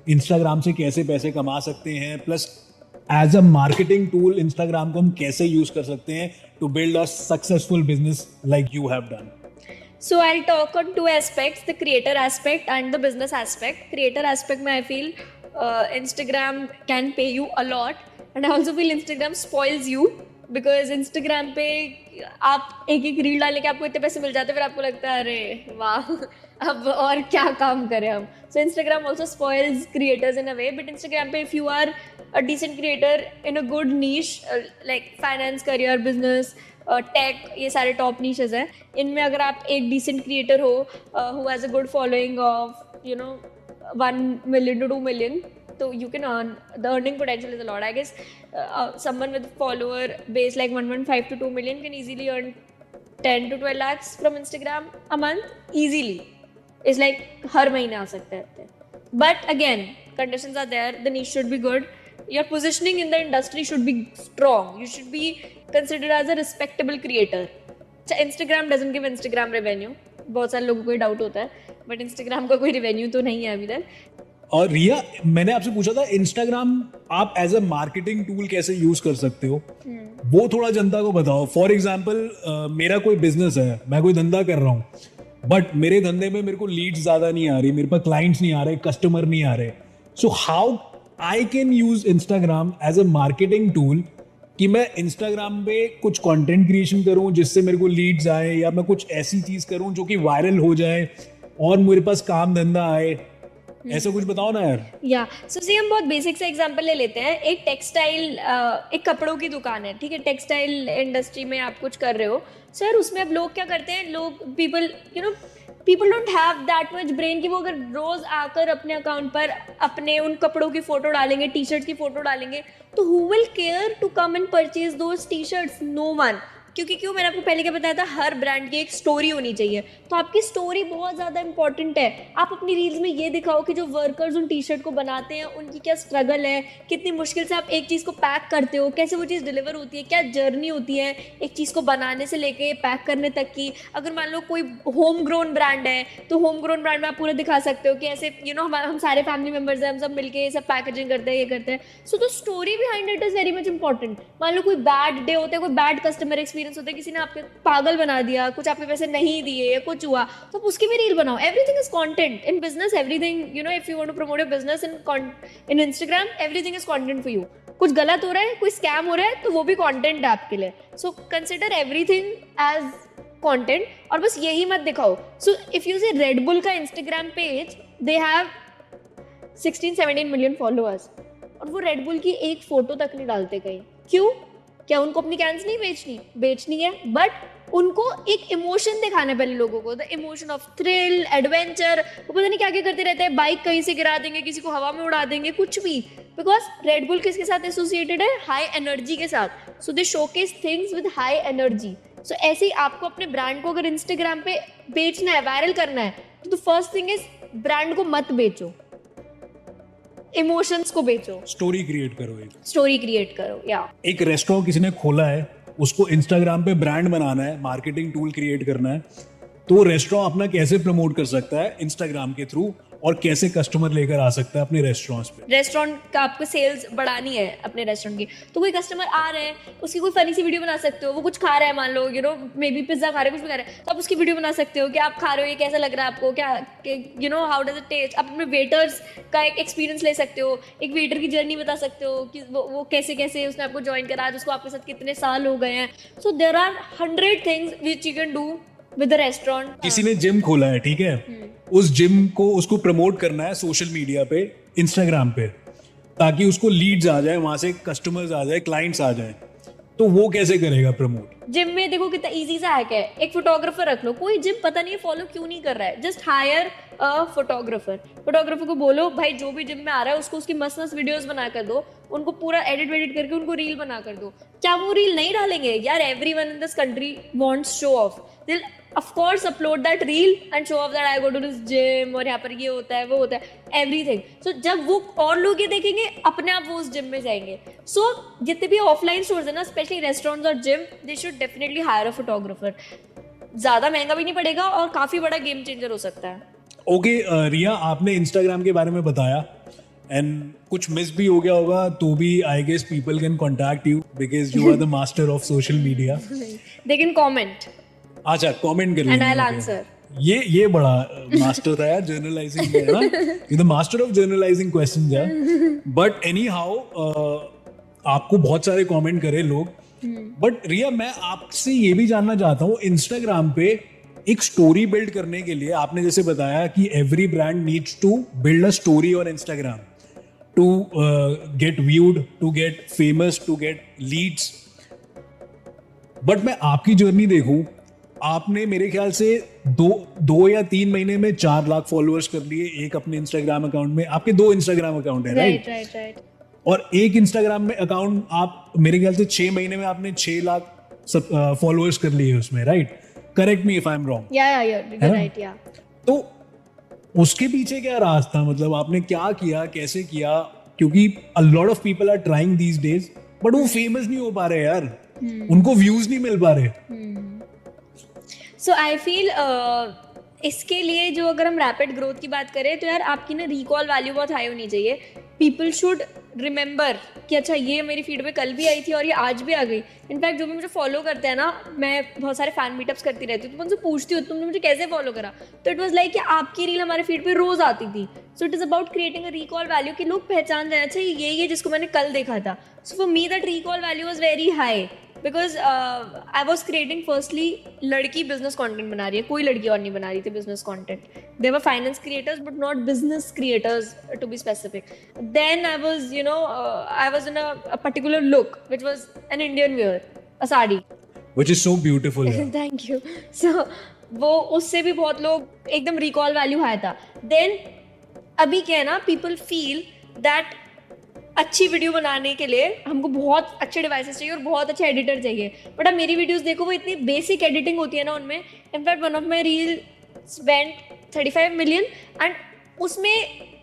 इंस्टाग्राम से कैसे पैसे कमा सकते हैं? Plus as a marketing tool Instagram को हम कैसे यूज कर सकते हैं to build a successful business like you have done? So I'll talk on two aspects, the creator aspect and the business aspect. Creator aspect में I feel Instagram can pay you a lot, and I also feel Instagram spoils you, because Instagram पे आप एक एक reel डालने के आपको इतने पैसे मिल जाते हैं, फिर आपको लगता है अरे वाह अब और क्या काम करें हम. So Instagram also spoils creators in a way, but Instagram पे if you are a decent creator in a good niche like finance, career, business, tech, ये सारे टॉप नीशेस हैं. इनमें अगर आप एक डिसेंट क्रिएटर हो who has a good following of 1 million to 2 million, तो you can earn. The earning potential is a lot. I guess someone with follower base like 1.5 to 2 million can easily earn 10 to 12 lakhs from Instagram a month easily. It's like हर महीने आ सकते हैं. But again, conditions are there. The niche should be good. Your positioning in the industry should be strong. You should be considered as a respectable creator. Instagram doesn't give Instagram revenue. बहुत सारे लोगों को doubt होता है, but Instagram का कोई revenue तो नहीं है अभी तक. और रिया, मैंने आपसे पूछा था इंस्टाग्राम आप एज अ मार्केटिंग टूल कैसे यूज कर सकते हो, वो थोड़ा जनता को बताओ. फॉर एग्जाम्पल मेरा कोई बिजनेस है, मैं कोई धंधा कर रहा हूँ, बट मेरे धंधे में मेरे को लीड्स ज्यादा नहीं आ रही, मेरे पास क्लाइंट्स नहीं आ रहे, कस्टमर नहीं आ रहे. So how I can use Instagram as a marketing tool कि मैं इंस्टाग्राम पे कुछ कंटेंट क्रिएशन करूं जिससे मेरे को लीड्स आए, या मैं कुछ ऐसी चीज करूं जो कि वायरल हो जाए और मेरे पास काम धंधा आए. ऐसा कुछ बताओ ना यार. या सो सी हम बहुत बेसिक से एग्जांपल ले लेते हैं. एक टेक्सटाइल, एक कपड़ों की दुकान है, ठीक है, टेक्सटाइल इंडस्ट्री में आप कुछ कर रहे हो. सर उसमें अब लोग क्या करते हैं, लोग people don't have that much brain कि वो अगर रोज आकर अपने अकाउंट पर अपने उन कपड़ों की फोटो डालेंगे, टी शर्ट की फोटो डालेंगे, तो who will care to come and purchase those T shirts? No one. क्योंकि क्यों, मैंने आपको पहले क्या बताया था, हर ब्रांड की एक स्टोरी होनी चाहिए. तो आपकी स्टोरी बहुत ज़्यादा इंपॉर्टेंट है. आप अपनी रील्स में ये दिखाओ कि जो वर्कर्स उन टी शर्ट को बनाते हैं उनकी क्या स्ट्रगल है, कितनी मुश्किल से आप एक चीज़ को पैक करते हो, कैसे वो चीज़ डिलीवर होती है, क्या जर्नी होती है एक चीज़ को बनाने से लेके पैक करने तक की. अगर मान लो कोई होम ग्रोन ब्रांड है, तो होम ग्रोन ब्रांड में आप पूरा दिखा सकते हो कि ऐसे हम सारे फैमिली मेम्बर्स हैं, हम सब मिलके ये सब पैकेजिंग करते हैं, ये करते हैं. So the story behind it is very much important. मान लो कोई बैड डे होता है, कोई बैड कस्टमर एक्सपीरियंस होता है, किसी ने आपके पागल बना दिया, कुछ आपके पैसे नहीं दिए या कुछ हुआ, तो आप उसकी भी रील बनाओ. Everything is content in business. Everything if you want to promote your business in Instagram, everything is content for you. कुछ गलत हो रहा है, कोई स्कैम हो रहा है, तो वो भी कंटेंट है आपके लिए. So consider everything as content, और बस यही मत दिखाओ. So if you see Red Bull का Instagram page, they have 16-17 million followers, और वो रेड बुल की एक फोटो तक नहीं डालते कहीं. क्यों? क्या उनको अपनी कैंस नहीं बेचनी है, बट उनको एक इमोशन दिखाना है पहले लोगों को. The emotion of thrill, adventure. वो पता नहीं क्या क्या करते रहते हैं, बाइक कहीं से गिरा देंगे, किसी को हवा में उड़ा देंगे, कुछ भी. बिकॉज रेड बुल किसके साथ एसोसिएटेड है? हाई एनर्जी के साथ. So they showcase things with high energy. So ऐसे ही आपको अपने ब्रांड को अगर इंस्टाग्राम पे बेचना है, वायरल करना है, तो the first thing is brand को मत बेचो. इमोशंस को बेचो, स्टोरी क्रिएट करो। एक स्टोरी क्रिएट करो। या एक रेस्टोरेंट किसी ने खोला है, उसको इंस्टाग्राम पे ब्रांड बनाना है, मार्केटिंग टूल क्रिएट करना है, तो रेस्टोरेंट अपना कैसे प्रमोट कर सकता है इंस्टाग्राम के थ्रू, और कैसे कस्टमर लेकर आ सकता है अपने रेस्टोरेंट्स पे? रेस्टोरेंट का आपको सेल्स बढ़ानी है अपने रेस्टोरेंट की, तो कोई कस्टमर आ रहे हैं, उसकी कोई फनी सी वीडियो बना सकते हो। वो कुछ खा रहा है, मान लो मे बी पिज्जा खा रहे हैं, कुछ भी खा रहे हैं, तो आप उसकी वीडियो बना सकते हो कि आप खा रहे हो, ये कैसा लग रहा है आपको, क्या हाउ डज इट टेस्ट। आप अपने वेटर्स का एक एक्सपीरियंस ले सकते हो, एक वेटर की जर्नी बता सकते हो कि वो कैसे कैसे उसने आपको ज्वाइन करा, आज उसको आपके साथ कितने साल हो गए हैं। So there are 100 things which you can do with the restaurant. किसी ने जिम खोला है, ठीक है, उस जिम को उसको प्रमोट करना है सोशल मीडिया पे, इंस्टाग्राम पे, ताकि उसको लीड्स आ जाए, वहां से कस्टमर्स आ जाए, क्लाइंट्स आ जाए, तो वो कैसे करेगा प्रमोट? जिम में देखो कितना इजी सा हैक है, एक फोटोग्राफर रख लो। कोई जिम पता नहीं फॉलो क्यों नहीं कर रहा है, जस्ट हायर अ फोटोग्राफर को बोलो भाई जो भी जिम में आ रहा है उसको उसकी मस्त मस्त वीडियोस बना कर दो, उनको पूरा एडिट करके उनको रील बना कर दो। क्या वो रील नहीं डालेंगे यार? Everyone in this country wants show off, दिल of course upload that reel and show off that I go to this gym, और यहाँ पर ये होता है वो होता है, एवरीथिंग। सो जब वो और लोग ये देखेंगे, अपने आप वो उस जिम में जाएंगे। सो जितने भी ऑफलाइन स्टोर्स है ना, स्पेशली रेस्टोरेंट्स और gym, they should definitely higher a photographer. ज्यादा महंगा भी नहीं पड़ेगा और काफी बड़ा गेम चेंजर हो सकता है। ओके रिया, आपने इंस्टाग्राम के बारे में बताया एंड कुछ मिस भी हो गया होगा, तो भी I guess people can contact you because you are the master of social media. They can comment अच्छा, कमेंट कर एंड आई लीजिए। आंसर। ये बड़ा मास्टर था यार जर्नलाइजिंग में, है ना? You the master of journalising questions यार। बट एनी हाउ, आपको बहुत सारे कमेंट करे लोग, बट रिया मैं आपसे ये भी जानना चाहता हूँ, इंस्टाग्राम पे एक स्टोरी बिल्ड करने के लिए आपने जैसे बताया कि every brand needs to build a story on Instagram to get viewed, to get famous, to get leads. But मैं आपकी जर्नी देखूं, आपने मेरे ख्याल से दो या 3 महीने में 4 लाख फॉलोअर्स कर लिए एक अपने इंस्टाग्राम अकाउंट में। आपके 2 इंस्टाग्राम अकाउंट है, राइट? और एक इंस्टाग्राम में अकाउंट आप मेरे ख्याल से 6 महीने में आपने 6 लाख फॉलोअर्स कर लिए उसमें, right? Correct me if I am wrong. Right. या तो उसके पीछे क्या राज था? मतलब आपने क्या किया, कैसे किया? क्योंकि a lot of people are trying these days, but वो फेमस नहीं हो पा रहे यार, उनको व्यूज नहीं मिल पा रहे। सो आई फील इसके लिए जो अगर हम रैपिड ग्रोथ की बात करें तो यार आपकी ना रिकॉल वैल्यू बहुत हाई होनी चाहिए। पीपल शुड रिमेंबर कि अच्छा ये मेरी फीड पे कल भी आई थी और ये आज भी आ गई। इनफैक्ट जो भी मुझे फॉलो करते हैं ना, मैं बहुत सारे फैन मीटअप्स करती रहती हूँ, तो मैं उनसे पूछती हूँ तुमने मुझे कैसे फॉलो करा, तो इट वाज लाइक कि आपकी रील हमारे फीड पे रोज आती थी। So it is about creating a recall value कि लोग पहचान जाए अच्छा ये जिसको मैंने कल देखा था। So for me that recall value was very high because I was creating firstly, लड़की बिजनेस कॉन्टेंट बना रही है, कोई लड़की और नहीं बना रही थी business content. They were finance creators but not business creators to be specific. Then I was I was in a particular look which was an Indian wear, a sari, which is so beautiful यार। Thank you. So वो उससे भी बहुत लोग एकदम recall value आया था। Then अभी क्या है ना, पीपल फील दैट अच्छी वीडियो बनाने के लिए हमको बहुत अच्छे डिवाइसेस चाहिए और बहुत अच्छे एडिटर चाहिए। बट अब मेरी वीडियोस देखो, वो इतनी बेसिक एडिटिंग होती है ना उनमें। In fact one of my reel spent 35 million and उसमें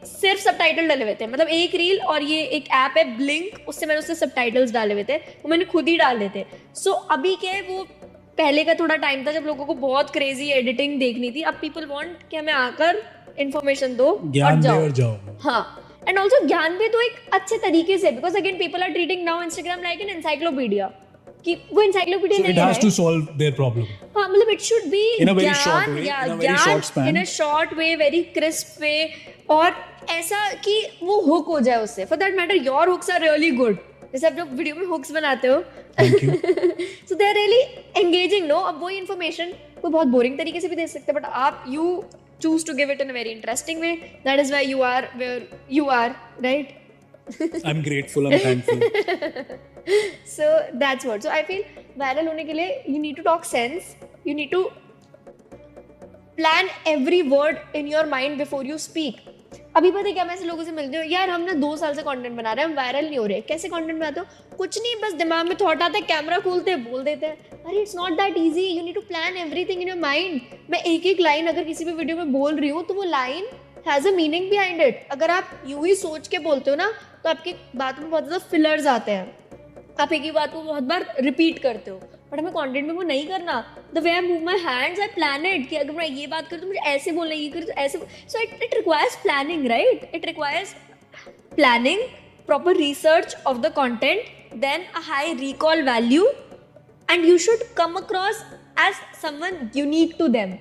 सिर्फ सबटाइटल डाले हुए थे। मतलब एक रील और ये एक ऐप है ब्लिंक, उससे मैंने उससे सबटाइटल्स डाले हुए थे, वो मैंने खुद ही डाले थे। सो अभी क्या है, वो पहले का थोड़ा टाइम था जब लोगों को बहुत क्रेजी एडिटिंग देखनी थी। अब पीपल वांट कि हमें आकर इन्फॉर्मेशन दो और जाओ। हाँ, एंड ऑल्सो ज्ञान भी तो एक अच्छे तरीके से, because again people are treating now Instagram like an encyclopedia, कि वो एनसाइक्लोपीडिया नहीं है। It has to solve their problem. हाँ, मतलब it should be in a very short way, in a very short span, in a short way, very crisp way, और ऐसा कि वो हुक हो जाए उससे। For that matter your hooks are really good. जैसे आप जो वीडियो में हुक्स बनाते हो, so they are really engaging. No, अब वही इन्फॉर्मेशन कोई बहुत बोरिंग तरीके से भी दे सकते हैं, बट आप you choose to give it in a very interesting way. That is why you are where you are, right? I'm grateful, I'm thankful. So that's what. So I feel viral होने के लिए you need to talk sense. You need to plan every word in your mind before you speak. अभी पता है क्या, मैं ऐसे लोगों से मिलती हूँ, यार हम ना 2 साल से कंटेंट बना रहे हैं, हम वायरल नहीं हो रहे। कैसे कंटेंट बनाते हो? कुछ नहीं, बस दिमाग में थॉट आता है, कैमरा खोलते हैं, बोल देते हैं। अरे it's not that easy, you need to plan everything in your mind. मैं एक लाइन अगर किसी भी वीडियो में बोल रही हूँ तो वो line has a meaning behind it. अगर आप यूं ही सोच के बोलते हो ना तो आपकी बात में बहुत ज़्यादा फिलर्स आते हैं. आप एक ही बात को बहुत बार रिपीट करते हो, बट हमें कंटेंट में वो नहीं करना. The way I move my hands I plan it, कि अगर मैं ये बात करूँ तो मुझे ऐसे बोलना है, ये करूँ तो ऐसे. So it requires planning, right? It requires planning, proper research of the content, then a high recall value, and you should come across as someone unique to them.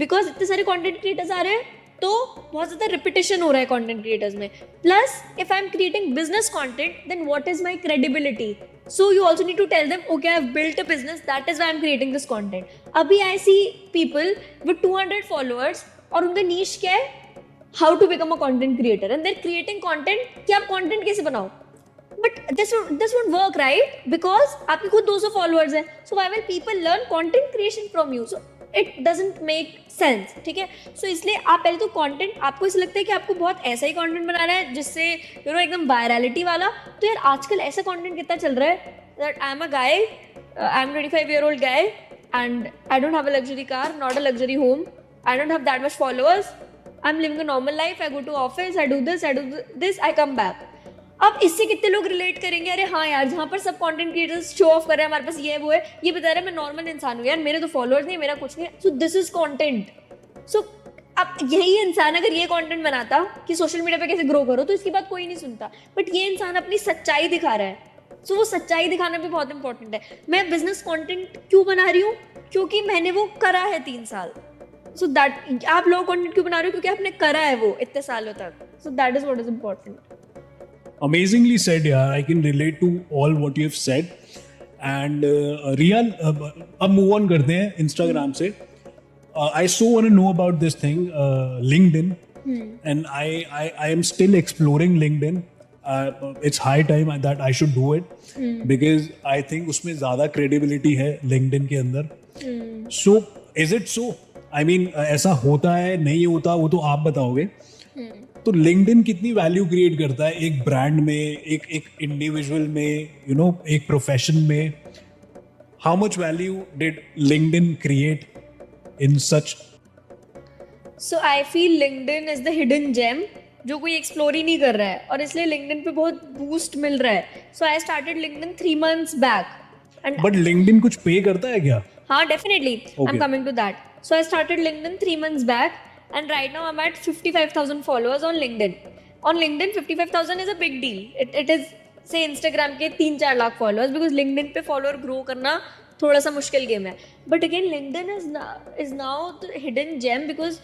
Because इतने सारे content creators आ रहे हैं तो बहुत ज़्यादा repetition हो रहा है content creators में. Plus, if I'm creating business content, then what is my credibility? So you also need to tell them, okay, I've built a business, that is why I'm creating this content. अभी I see people with 200 followers और उनका niche क्या है? How to become a content creator, and they're creating content कि आप content कैसे बनाओ. But this won't work, right? Because आपके खुद 200 followers हैं. So why will people learn content creation from you? So it doesn't make sense. ठीक है? So इसलिए आप पहले तो content, आपको ऐसा लगता है कि आपको बहुत ऐसा ही content बनाना है जिससे एकदम virality वाला. तो यार आजकल ऐसा content कितना चल रहा है that I'm a guy, I'm 25-year-old guy and I don't have a luxury car, not a luxury home, I don't have that much followers, I'm living a normal life, I go to office, I do this, I come back. अब इससे कितने लोग relate करेंगे? अरे हाँ यार, जहाँ पर सब कंटेंट क्रिएटर्स शो ऑफ कर रहे हैं, हमारे पास ये वो है, ये बता रहा है मैं नॉर्मल इंसान हूँ यार, मेरे तो फॉलोअर्स नहीं, मेरा कुछ नहीं है. So this is content. So अब यही इंसान अगर ये कंटेंट बनाता कि सोशल मीडिया पे कैसे ग्रो करो, तो इसकी बात कोई नहीं सुनता. बट ये इंसान अपनी सच्चाई दिखा रहा है. सो वो सच्चाई दिखाना भी बहुत इंपॉर्टेंट है. मैं बिजनेस कंटेंट क्यों बना रही हूँ? क्योंकि मैंने वो करा है 3 साल. So that आप लोग कंटेंट क्यों बना रहे हो? क्योंकि आपने करा है वो इतने सालों तक. So that is what is important. Amazingly said, यार. I can relate to all what you have said. And Riya, अब move on करते हैं Instagram से. I so want to know about this thing, LinkedIn, and I am still exploring LinkedIn. It's high time that I should do it because I think उसमें ज़्यादा credibility है LinkedIn के अंदर. So is it so? I mean, ऐसा होता है नहीं होता वो तो आप बताओगे. तो LinkedIn कितनी वैल्यू क्रिएट करता है एक ब्रांड में, एक इंडिविजुअल में, एक प्रोफेशन में? How much value did LinkedIn create in such? So I feel LinkedIn is the hidden gem जो कोई एक्सप्लोर ही नहीं कर रहा है, और इसलिए LinkedIn पे बहुत बूस्ट मिल रहा है. So I started LinkedIn 3 months back. But LinkedIn कुछ पे करता है क्या? हाँ, definitely. I'm coming to that. So I started LinkedIn 3 months back, and right now I'm at 55,000 followers on LinkedIn. On LinkedIn, 55,000 is a big deal. It is say Instagram के 3-4 lakh followers, because LinkedIn पे follower grow करना थोड़ा सा मुश्किल game है. But again, LinkedIn is now the hidden gem because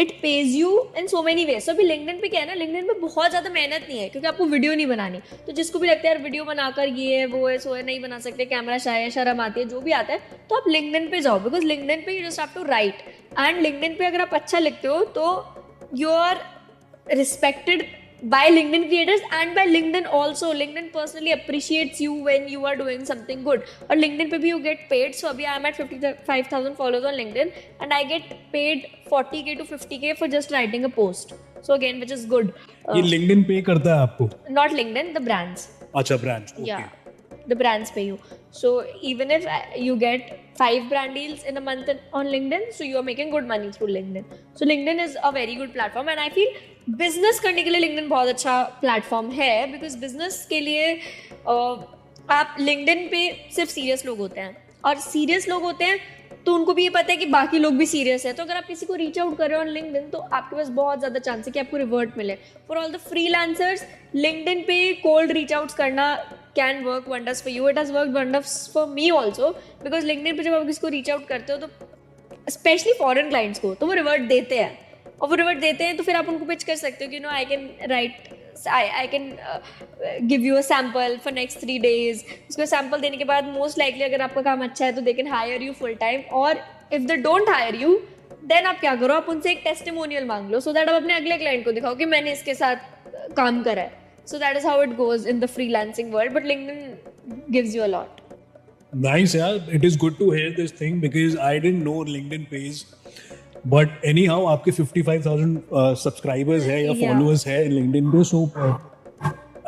it pays you in so many ways. So अभी LinkedIn पे क्या है ना, LinkedIn पे बहुत ज़्यादा मेहनत नहीं है क्योंकि आपको वीडियो नहीं बनानी. तो जिसको भी लगता है यार वीडियो बनाकर ये है वो है सो है, नहीं बना सकते, कैमरा शाय है, शर्म आती है, जो भी आता है, तो आप LinkedIn पे जाओ. बिकॉज LinkedIn पे you just have to write, and LinkedIn पे अगर आप अच्छा लिखते हो तो you are respected by LinkedIn creators and by LinkedIn also. LinkedIn personally appreciates you when you are doing something good. और LinkedIn पे भी you get paid. So अभी I am at 55,000 followers on LinkedIn and I get paid 40k to 50k for just writing a post. So again, which is good. ये LinkedIn पे करता है आपको? Not LinkedIn, the brands. अच्छा, brands. Okay. Yeah, the brands pay you. So even if you get 5 brand deals in a month on LinkedIn, so you are making good money through LinkedIn. So LinkedIn is a very good platform, and I feel business करने के लिए LinkedIn बहुत अच्छा platform है. Because business के लिए आप LinkedIn पे सिर्फ सीरियस लोग होते हैं, और सीरियस लोग होते हैं तो उनको भी ये पता है कि बाकी लोग भी सीरियस है. तो अगर आप किसी को रीच आउट कर रहे हो ऑन LinkedIn तो आपके पास बहुत ज़्यादा चांस है कि आपको रिवर्ट मिले. For all the freelancers, LinkedIn पे कोल्ड रीच आउट्स करना can work wonders for you. It has work wonders for me also, because LinkedIn पे जब आप किसी को रीच आउट करते हो तो स्पेशली फॉरेन क्लाइंट्स को, तो वो रिवर्ट देते हैं. और वो रिवर्ट देते हैं तो फिर आप उनको पिच कर सकते हो कि I can write, I can give you a sample for next 3 days. उसको सैम्पल देने के बाद मोस्ट लाइकली अगर आपका काम अच्छा है तो they can hire you full time. और if they don't hire you, then आप क्या करो, आप उनसे एक टेस्टिमोनियल मांग लो, सो दैट आप अपने अगले क्लाइंट को दिखाओ कि मैंने इसके साथ काम करा है. सो that is how it goes in the freelancing world. But LinkedIn gives you a lot. Nice, yeah. It is good to hear this thing because I didn't know LinkedIn pays. But any how आपके 55,000 subscribers है या followers है LinkedIn पे. सो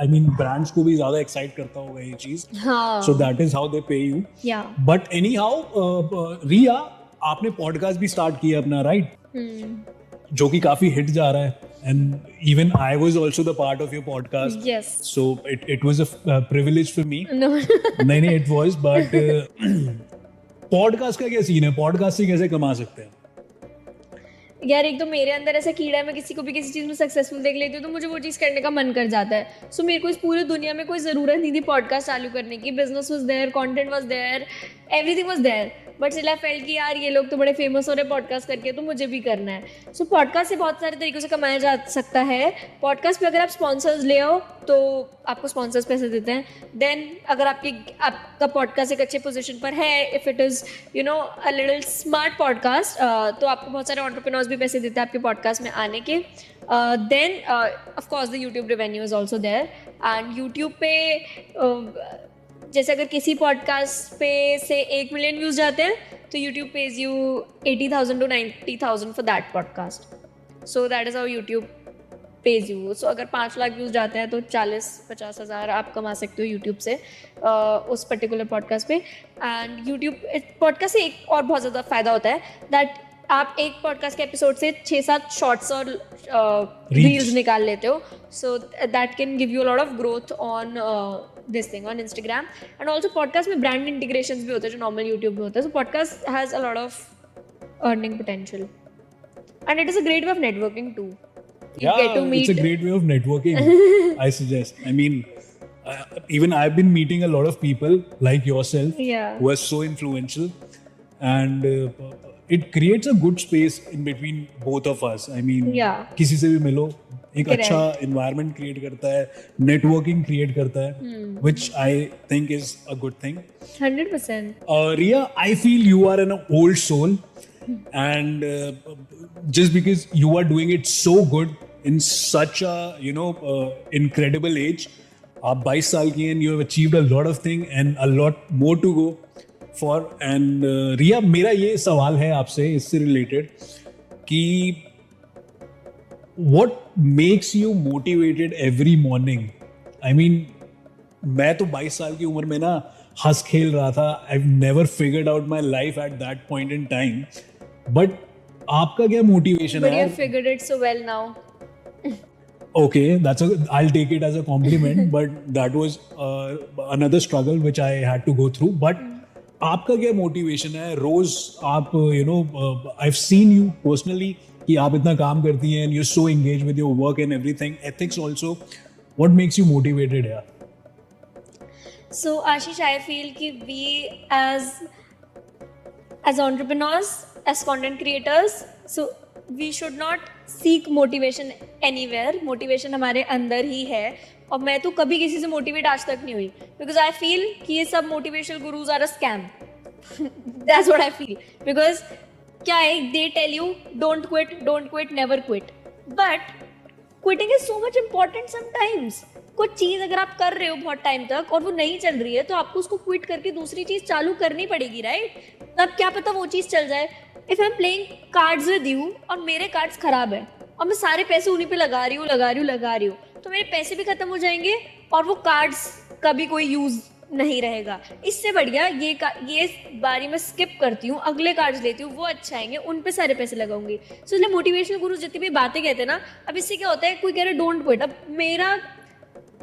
I mean brands को भी ज़्यादा excite करता होगा ये चीज़. So that is how they pay you. But anyhow Riya, आपने पॉडकास्ट भी स्टार्ट किया अपना, राइट? जो कि काफी हिट जा रहा है, and even I was also the part of your podcast, Yes. So it was a privilege for me. No. नहीं इट वाज, बट पॉडकास्ट का क्या सीन है, पॉडकास्ट से कैसे कमा सकते हैं? यार एक तो मेरे अंदर ऐसा कीड़ा है, मैं किसी को भी किसी चीज़ में सक्सेसफुल देख लेती हूँ तो मुझे वो चीज़ करने का मन कर जाता है. सो मेरे को इस पूरी दुनिया में कोई ज़रूरत नहीं थी पॉडकास्ट चालू करने की. Business was there, content was there, everything was there, but still I felt कि यार ये लोग तो बड़े फेमस हो रहे हैं पॉडकास्ट करके, तो मुझे भी करना है. सो पॉडकास्ट से बहुत सारे तरीकों से कमाया जा सकता है. पॉडकास्ट पे अगर आप स्पॉन्सर्स ले आओ तो आपको स्पॉन्सर्स पैसे देते हैं. देन अगर आपका पॉडकास्ट एक अच्छे पोजीशन पर है, if it is a little smart podcast, तो आपको बहुत सारे एंटरप्रेन्योर्स भी पैसे देते हैं आपके पॉडकास्ट में आने के. Then of course the YouTube revenue is also there. And YouTube पे जैसे अगर किसी पॉडकास्ट पे से 1 मिलियन व्यूज जाते हैं तो YouTube page you 80,000 to 90,000 for that podcast. So that is how YouTube page you. So अगर 5 लाख व्यूज जाते हैं तो 40-50 हज़ार आप कमा सकते हो यूट्यूब से उस पर्टिकुलर पॉडकास्ट पे. एंड यूट्यूब पॉडकास्ट से एक और बहुत ज़्यादा फ़ायदा होता है दैट आप एक पॉडकास्ट के एपिसोड से 6-7 शॉर्ट्स और रील्स निकाल लेते हो. So that can give you a lot of growth on this thing on Instagram. And also podcast में ब्रांड इंटीग्रेशंस भी होते हैं जो नॉर्मल यूट्यूब में होता है. So podcast has a lot of earning potential and it is a great way of networking too. Yeah, get to meet. it's a great way of networking. I suggest. I mean, even I've been meeting a lot of people like yourself Yeah. who are so influential, and it creates a good space in between both of us. I mean, Yeah. किसी से भी मिलो, एक Correct. अच्छा environment create करता है, networking create करता है, which I think is a good thing. 100%. Ria, I feel you are an old soul, and just because you are doing it so good in such a incredible age, आप 22 साल की हैं, you have achieved a lot of things and a lot more to go for. And Ria, मेरा ये सवाल है आपसे इससे related कि what makes you motivated every morning? I mean, मैं तो 22 साल की उम्र में ना हंस खेल रहा था. I've never figured out my life at that point in time. But आपका क्या motivation But है? you figured it so well now. Okay, I'll take it as a compliment. But that was another struggle which I had to go through. But आपका क्या motivation है? रोज आप I've seen you personally कि आप इतना काम करती हैं and you're so engaged with your work and everything. Ethics also. What makes you motivated here? So Ashish, I feel कि we as entrepreneurs, as content creators, so we should not seek motivation anywhere. Motivation हमारे अंदर ही है. और मैं तो कभी किसी से मोटिवेट आज तक नहीं हुई, because I feel कि ये सब motivational gurus are a scam. That's what I feel. Because क्या है, they tell you don't quit, never quit. But quitting is so much important sometimes. कुछ चीज़ अगर आप कर रहे हो बहुत टाइम तक और वो नहीं चल रही है तो आपको उसको क्विट करके दूसरी चीज़ चालू करनी पड़ेगी, राइट? अब क्या पता वो चीज़ चल जाए. If I am playing cards with you और मेरे कार्ड्स खराब है और मैं सारे पैसे उन्हीं पे लगा रही हूँ तो मेरे पैसे भी खत्म हो जाएंगे और वो कार्ड्स का भी कोई यूज नहीं रहेगा. इससे बढ़िया ये बारी में स्किप करती हूँ, अगले कार्ड्स लेती हूँ, वो अच्छा आएंगे, उन पे सारे पैसे लगाऊंगी. सो इसलिए मोटिवेशनल गुरु जितनी भी बातें कहते हैं ना, अब इससे क्या होता है, कोई कह रहा है डोंट क्विट. अब मेरा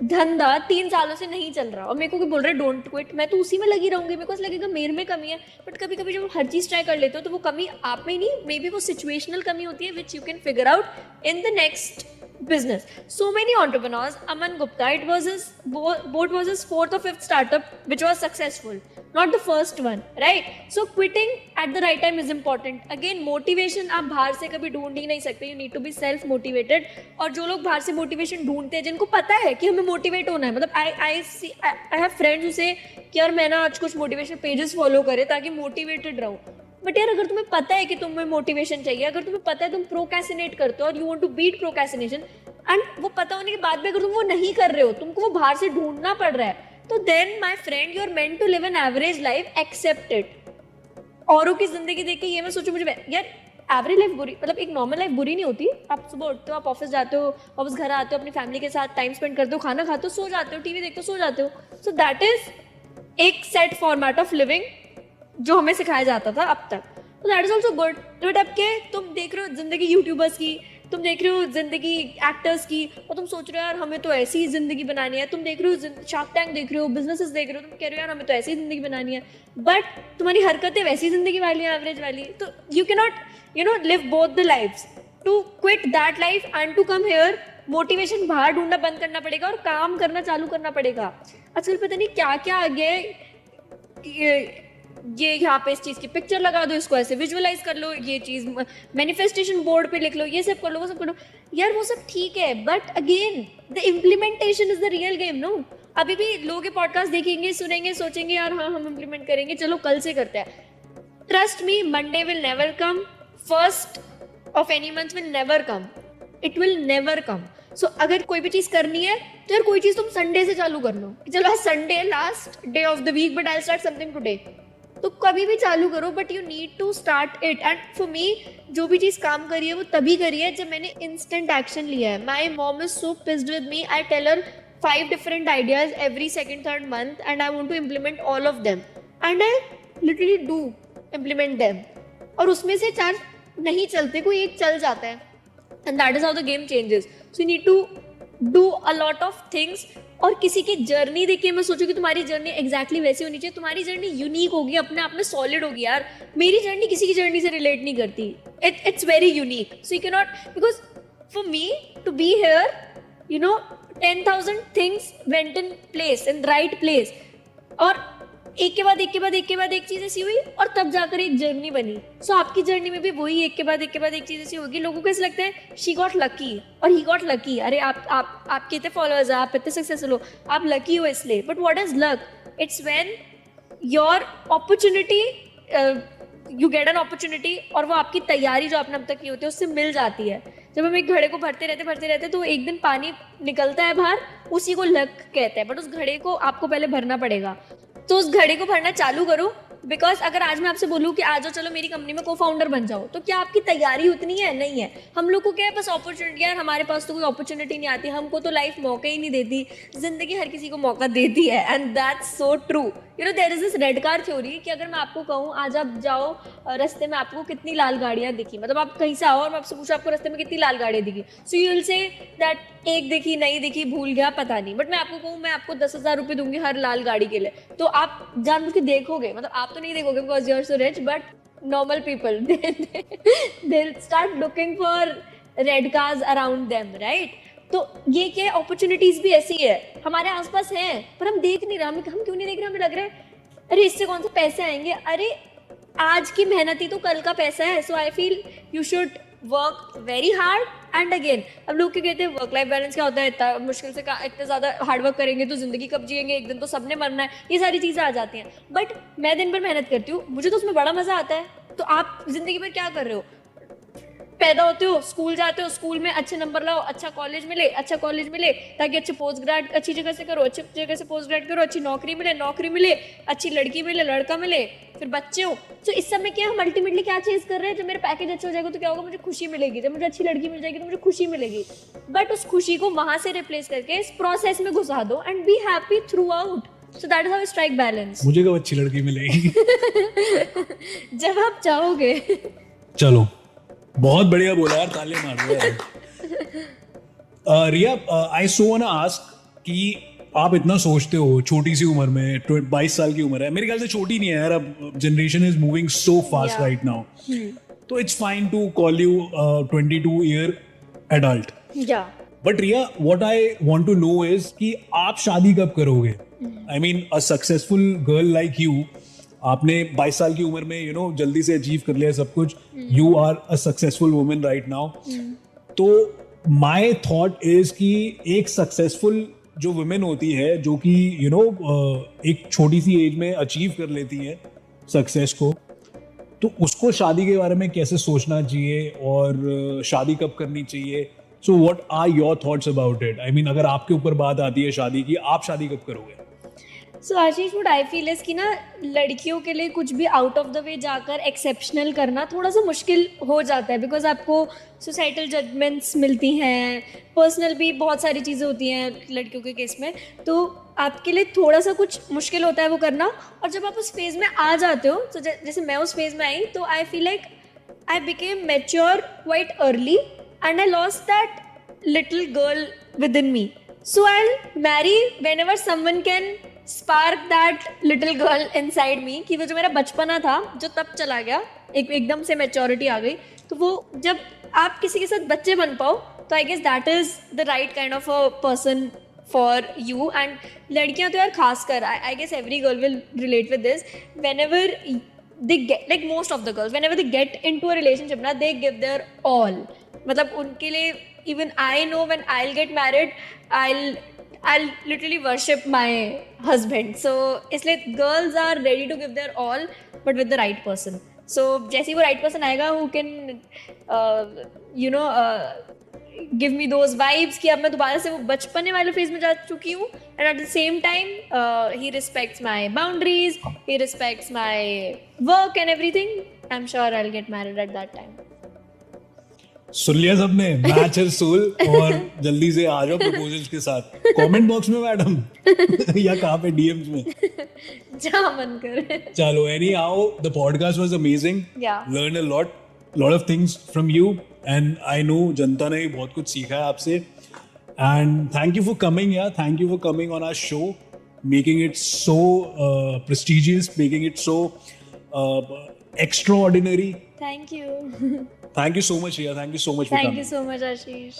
धंधा 3 सालों से नहीं चल रहा और मेरे को कोई बोल रहा है डोंट क्विट, मैं तो उसी में लगी रहूंगी. मेरे को ऐसा लगेगा मेरे में कमी है. बट कभी कभी जब हर चीज़ ट्राई कर लेते हो तो वो कमी आप में ही नहीं, मे बी वो सिचुएशनल कमी होती है विच you can figure out in the next business. So many entrepreneurs, Aman Gupta, it was his 4th or 5th startup which was successful, not the first one, right? So quitting at the right time is important. Again, motivation आप बाहर से कभी ढूंढ ही नहीं सकते. You need to be self motivated. और जो लोग बाहर से motivation ढूंढते हैं, जिनको पता है कि हमें मोटिवेट होना है, मतलब I have friends who say कि यार मैं ना आज कुछ motivation pages follow करे ताकि motivated रहूँ. बट यार अगर तुम्हें पता है कि तुम्हें मोटिवेशन चाहिए, अगर तुम्हें पता है तुम प्रोक्रेस्टिनेट करते हो और you want to beat procrastination, and वो पता होने के बाद भी अगर तुम वो नहीं कर रहे हो, तुमको वो बाहर से ढूंढना पड़ रहा है, तो then my friend you are meant to live an average life, accept it. औरों की जिंदगी देख के ये मैं सोचूं मुझे यार एवरेज लाइफ बुरी, मतलब एक नॉर्मल लाइफ बुरी नहीं होती. आप सुबह उठते हो, आप ऑफिस जाते हो, वापस घर आते हो, अपनी फैमिली के साथ टाइम स्पेंड करते हो, खाना खाते हो, सो जाते हो, टीवी देखते हो, सो जाते हो. सो दैट इज एक सेट फॉर्मेट ऑफ लिविंग जो हमें सिखाया जाता था अब तक. तो that is also good. But अब क्या तुम देख रहे हो जिंदगी यूट्यूबर्स की, तुम देख रहे हो जिंदगी एक्टर्स की, और तुम सोच रहे हो यार हमें तो ऐसी ही जिंदगी बनानी है। तुम देख रहे हो शार्क टैंक देख रहे हो, बिजनेसेस देख रहे हो, तुम कह रहे हो यार हमें तो ऐसी ही जिंदगी बनानी है, बट तुम्हारी हरकतें वैसी जिंदगी वाली है, एवरेज वाली। तो you can not live both the lifes. To quit that life and to come here, motivation बाहर ढूंढना बंद करना पड़ेगा और काम करना चालू करना पड़ेगा। आजकल पता नहीं क्या क्या आ गया है, ये यहाँ पे इस चीज़ की पिक्चर लगा दो, इसको ऐसे विजुअलाइज कर लो, ये चीज़ मैनिफेस्टेशन बोर्ड पे लिख लो, ये सब कर लो, वो सब कर लो। यार वो सब ठीक है, but again the implementation is the real game, no. अभी भी लोग ये पॉडकास्ट देखेंगे, सुनेंगे, सोचेंगे यार हाँ हम इम्प्लीमेंट करेंगे, चलो कल से करते हैं। Trust me, Monday will never come, first of any month will never come, it will never come. So अगर कोई भी चीज़ करनी है तो यार कोई चीज़ तुम संडे से चालू कर लो, चलो Sunday last day of the week but I start something today. तो कभी भी चालू करो, but you need to start it. And for me जो भी चीज़ काम करी है वो तभी करी है जब मैंने इंस्टेंट एक्शन लिया है। My mom is so pissed with me, I tell her 5 different ideas every second third month and I want to implement all of them and I literally do implement them, और उसमें से 4 नहीं चलते, कोई एक चल जाता है, and that is how the game changes. So you need to do a lot of things। और किसी की जर्नी देखिए, मैं सोचूं कि तुम्हारी जर्नी एग्जैक्टली वैसी होनी चाहिए, तुम्हारी जर्नी यूनिक होगी, अपने आप में सॉलिड होगी। यार मेरी जर्नी किसी की जर्नी से रिलेट नहीं करती, it's very unique. So you can not, because for me to be here, you know 10,000 things went in place, in right place, और एक के बाद एक के बाद एक के बाद एक चीज़ ऐसी हुई और तब जाकर एक जर्नी बनी। सो आपकी जर्नी में भी वही एक के बाद एक के बाद एक चीज़ ऐसी होगी। लोगों को ऐसा लगता है शी गॉट लकी और ही गॉट लकी। अरे आपके इतने फॉलोअर्स हैं, आप इतने सक्सेसफुल हो, आप लकी हो इसलिए। But what is luck? It's when your opportunity, you get an opportunity, और वो आपकी तैयारी जो आपने अब तक की होती है उससे मिल जाती है। जब हम एक घड़े को भरते रहते तो एक दिन पानी निकलता है बाहर, उसी को लक कहते हैं। बट उस घड़े को आपको पहले भरना पड़ेगा, तो उस घड़े को भरना चालू करो। बिकॉज अगर आज मैं आपसे बोलूँ कि आ जाओ चलो मेरी कंपनी में को फाउंडर बन जाओ, तो क्या आपकी तैयारी उतनी है? नहीं है। हम लोग को क्या है, बस अपॉर्चुनिटी। यार हमारे पास तो कोई अपॉर्चुनिटी नहीं आती, हमको तो लाइफ मौका ही नहीं देती। जिंदगी हर किसी को मौका देती है, and that's so true. You know there is this red car theory कि अगर मैं आपको कहूँ आज आप जाओ रास्ते में, आपको कितनी लाल गाड़ियाँ दिखी, मतलब आप कहीं से आओ और मैं आपसे पूछूँ आपको रास्ते में कितनी लाल गाड़ियाँ दिखी, so you will say that एक दिखी, नहीं दिखी, भूल गया, पता नहीं। बट मैं आपको कहूँ मैं आपको 10,000 रुपये दूंगी हर लाल गाड़ी के लिए, तो आप जानबूझ के देखोगे। मतलब आप तो नहीं देखोगे because you are so rich, but normal people they start looking for red cars around them, right? तो ये क्या अपॉर्चुनिटीज भी ऐसी है, हमारे आसपास हैं पर हम देख नहीं रहे। हम क्यों नहीं देख रहे? हमें लग रहा है अरे इससे कौन से पैसे आएंगे। अरे आज की मेहनत ही तो कल का पैसा है। So I feel you should work very hard. And again अब लोग क्या कहते हैं वर्क लाइफ बैलेंस क्या होता है, इतना मुश्किल से इतना ज़्यादा हार्ड वर्क करेंगे तो ज़िंदगी कब जिएंगे, एक दिन तो सबने मरना है, ये सारी चीज़ें आ जाती हैं। बट मैं दिन भर मेहनत करती हूँ, मुझे तो उसमें बड़ा मज़ा आता है। तो आप ज़िंदगी में क्या कर रहे हो? पैदा होते हो, स्कूल जाते हो, स्कूल में अच्छे नंबर लाओ, अच्छा कॉलेज मिले ताकि अच्छे पोस्ट ग्रेड अच्छी जगह से करो, अच्छी जगह से पोस्ट ग्रेड करो, अच्छी नौकरी मिले, अच्छी लड़की मिले, लड़का मिले, फिर बच्चे हो। तो इस समय क्या हम अल्टीमेटली क्या चीज़ कर रहे हैं? जब मेरा पैकेज अच्छा हो जाएगा तो क्या होगा? मुझे खुशी मिलेगी। जब मुझे अच्छी लड़की मिल जाएगी तो मुझे खुशी मिलेगी। बट उस खुशी को वहां से रिप्लेस करके इस प्रोसेस में घुसा दो and be happy through out. So that is how you strike balance. मुझे कब अच्छी लड़की मिलेगी? जब आप चाहोगे। चलो बहुत बढ़िया बोला यार, ताले मार रहे यार। रिया, आई सो वांट टू आस्क कि आप इतना सोचते हो छोटी सी उम्र में, 22 साल की उम्र है, मेरे ख्याल से छोटी नहीं है यार, अब generation is moving so fast right now, तो it's fine to call you 22 year adult. But Riya, what I want to know is कि आप शादी कब करोगे? I mean a successful girl like you, आपने 22 साल की उम्र में यू नो जल्दी से अचीव कर लिया सब कुछ, you are a successful woman right now. तो माय थॉट इज कि एक सक्सेसफुल जो वुमेन होती है, जो कि यू नो एक छोटी सी एज में अचीव कर लेती है सक्सेस को, तो उसको शादी के बारे में कैसे सोचना चाहिए और शादी कब करनी चाहिए? So what are your thoughts about it? I mean अगर आपके ऊपर बात आती है शादी की, आप शादी कब करोगे? सो आशीष, व्हाट आई फील इज कि ना लड़कियों के लिए कुछ भी आउट ऑफ द वे जाकर एक्सेप्शनल करना थोड़ा सा मुश्किल हो जाता है, बिकॉज आपको सोसाइटल जजमेंट्स मिलती हैं, पर्सनल भी बहुत सारी चीज़ें होती हैं लड़कियों के केस में। तो आपके लिए थोड़ा सा कुछ मुश्किल होता है वो करना, और जब आप उस फेज में आ जाते हो, तो जैसे मैं उस फेज में आई, तो I feel like I became mature quite early and I lost that little girl with in me. So I will marry whenever someone can spark that little girl inside me, कि वो जो मेरा बचपना था जो तब चला गया, एकदम से मैच्योरिटी आ गई. तो वो जब आप किसी के साथ बच्चे बन पाओ, तो I guess that is the right kind of a person for you. And लड़कियां तो यार खास कर, I guess every girl will relate with this, whenever they get, like most of the girls, whenever they get into a relationship ना, they give their all. मतलब उनके लिए, even I know when I will get married, I'll literally worship my husband. So इसलिए girls are ready to give their all, but with the right person. So जैसे ही वो right person आएगा, who can give me those vibes कि अब मैं दोबारा से वो बचपने वाले फेज में जा चुकी हूँ, and at the same time he respects my boundaries, he respects my work and everything. I'm sure I'll get married at that time. सुन लिया सबने, मैच है सोल. और जल्दी से आ जाओ प्रपोजल्स के साथ. कमेंट बॉक्स में मैडम या कहाँ पे, डीएम्स में, जहाँ मन करे. चलो. anyhow, the podcast was amazing. Yeah. Learned a lot of things from you, and I know जनता ने भी बहुत कुछ सीखा है आपसे. And thank you for coming. Thank you for coming on our show, making it so prestigious, making it so extraordinary. Thank you. Thank you so much, Riya. Thank you so much for Thank coming. you so much, Ashish.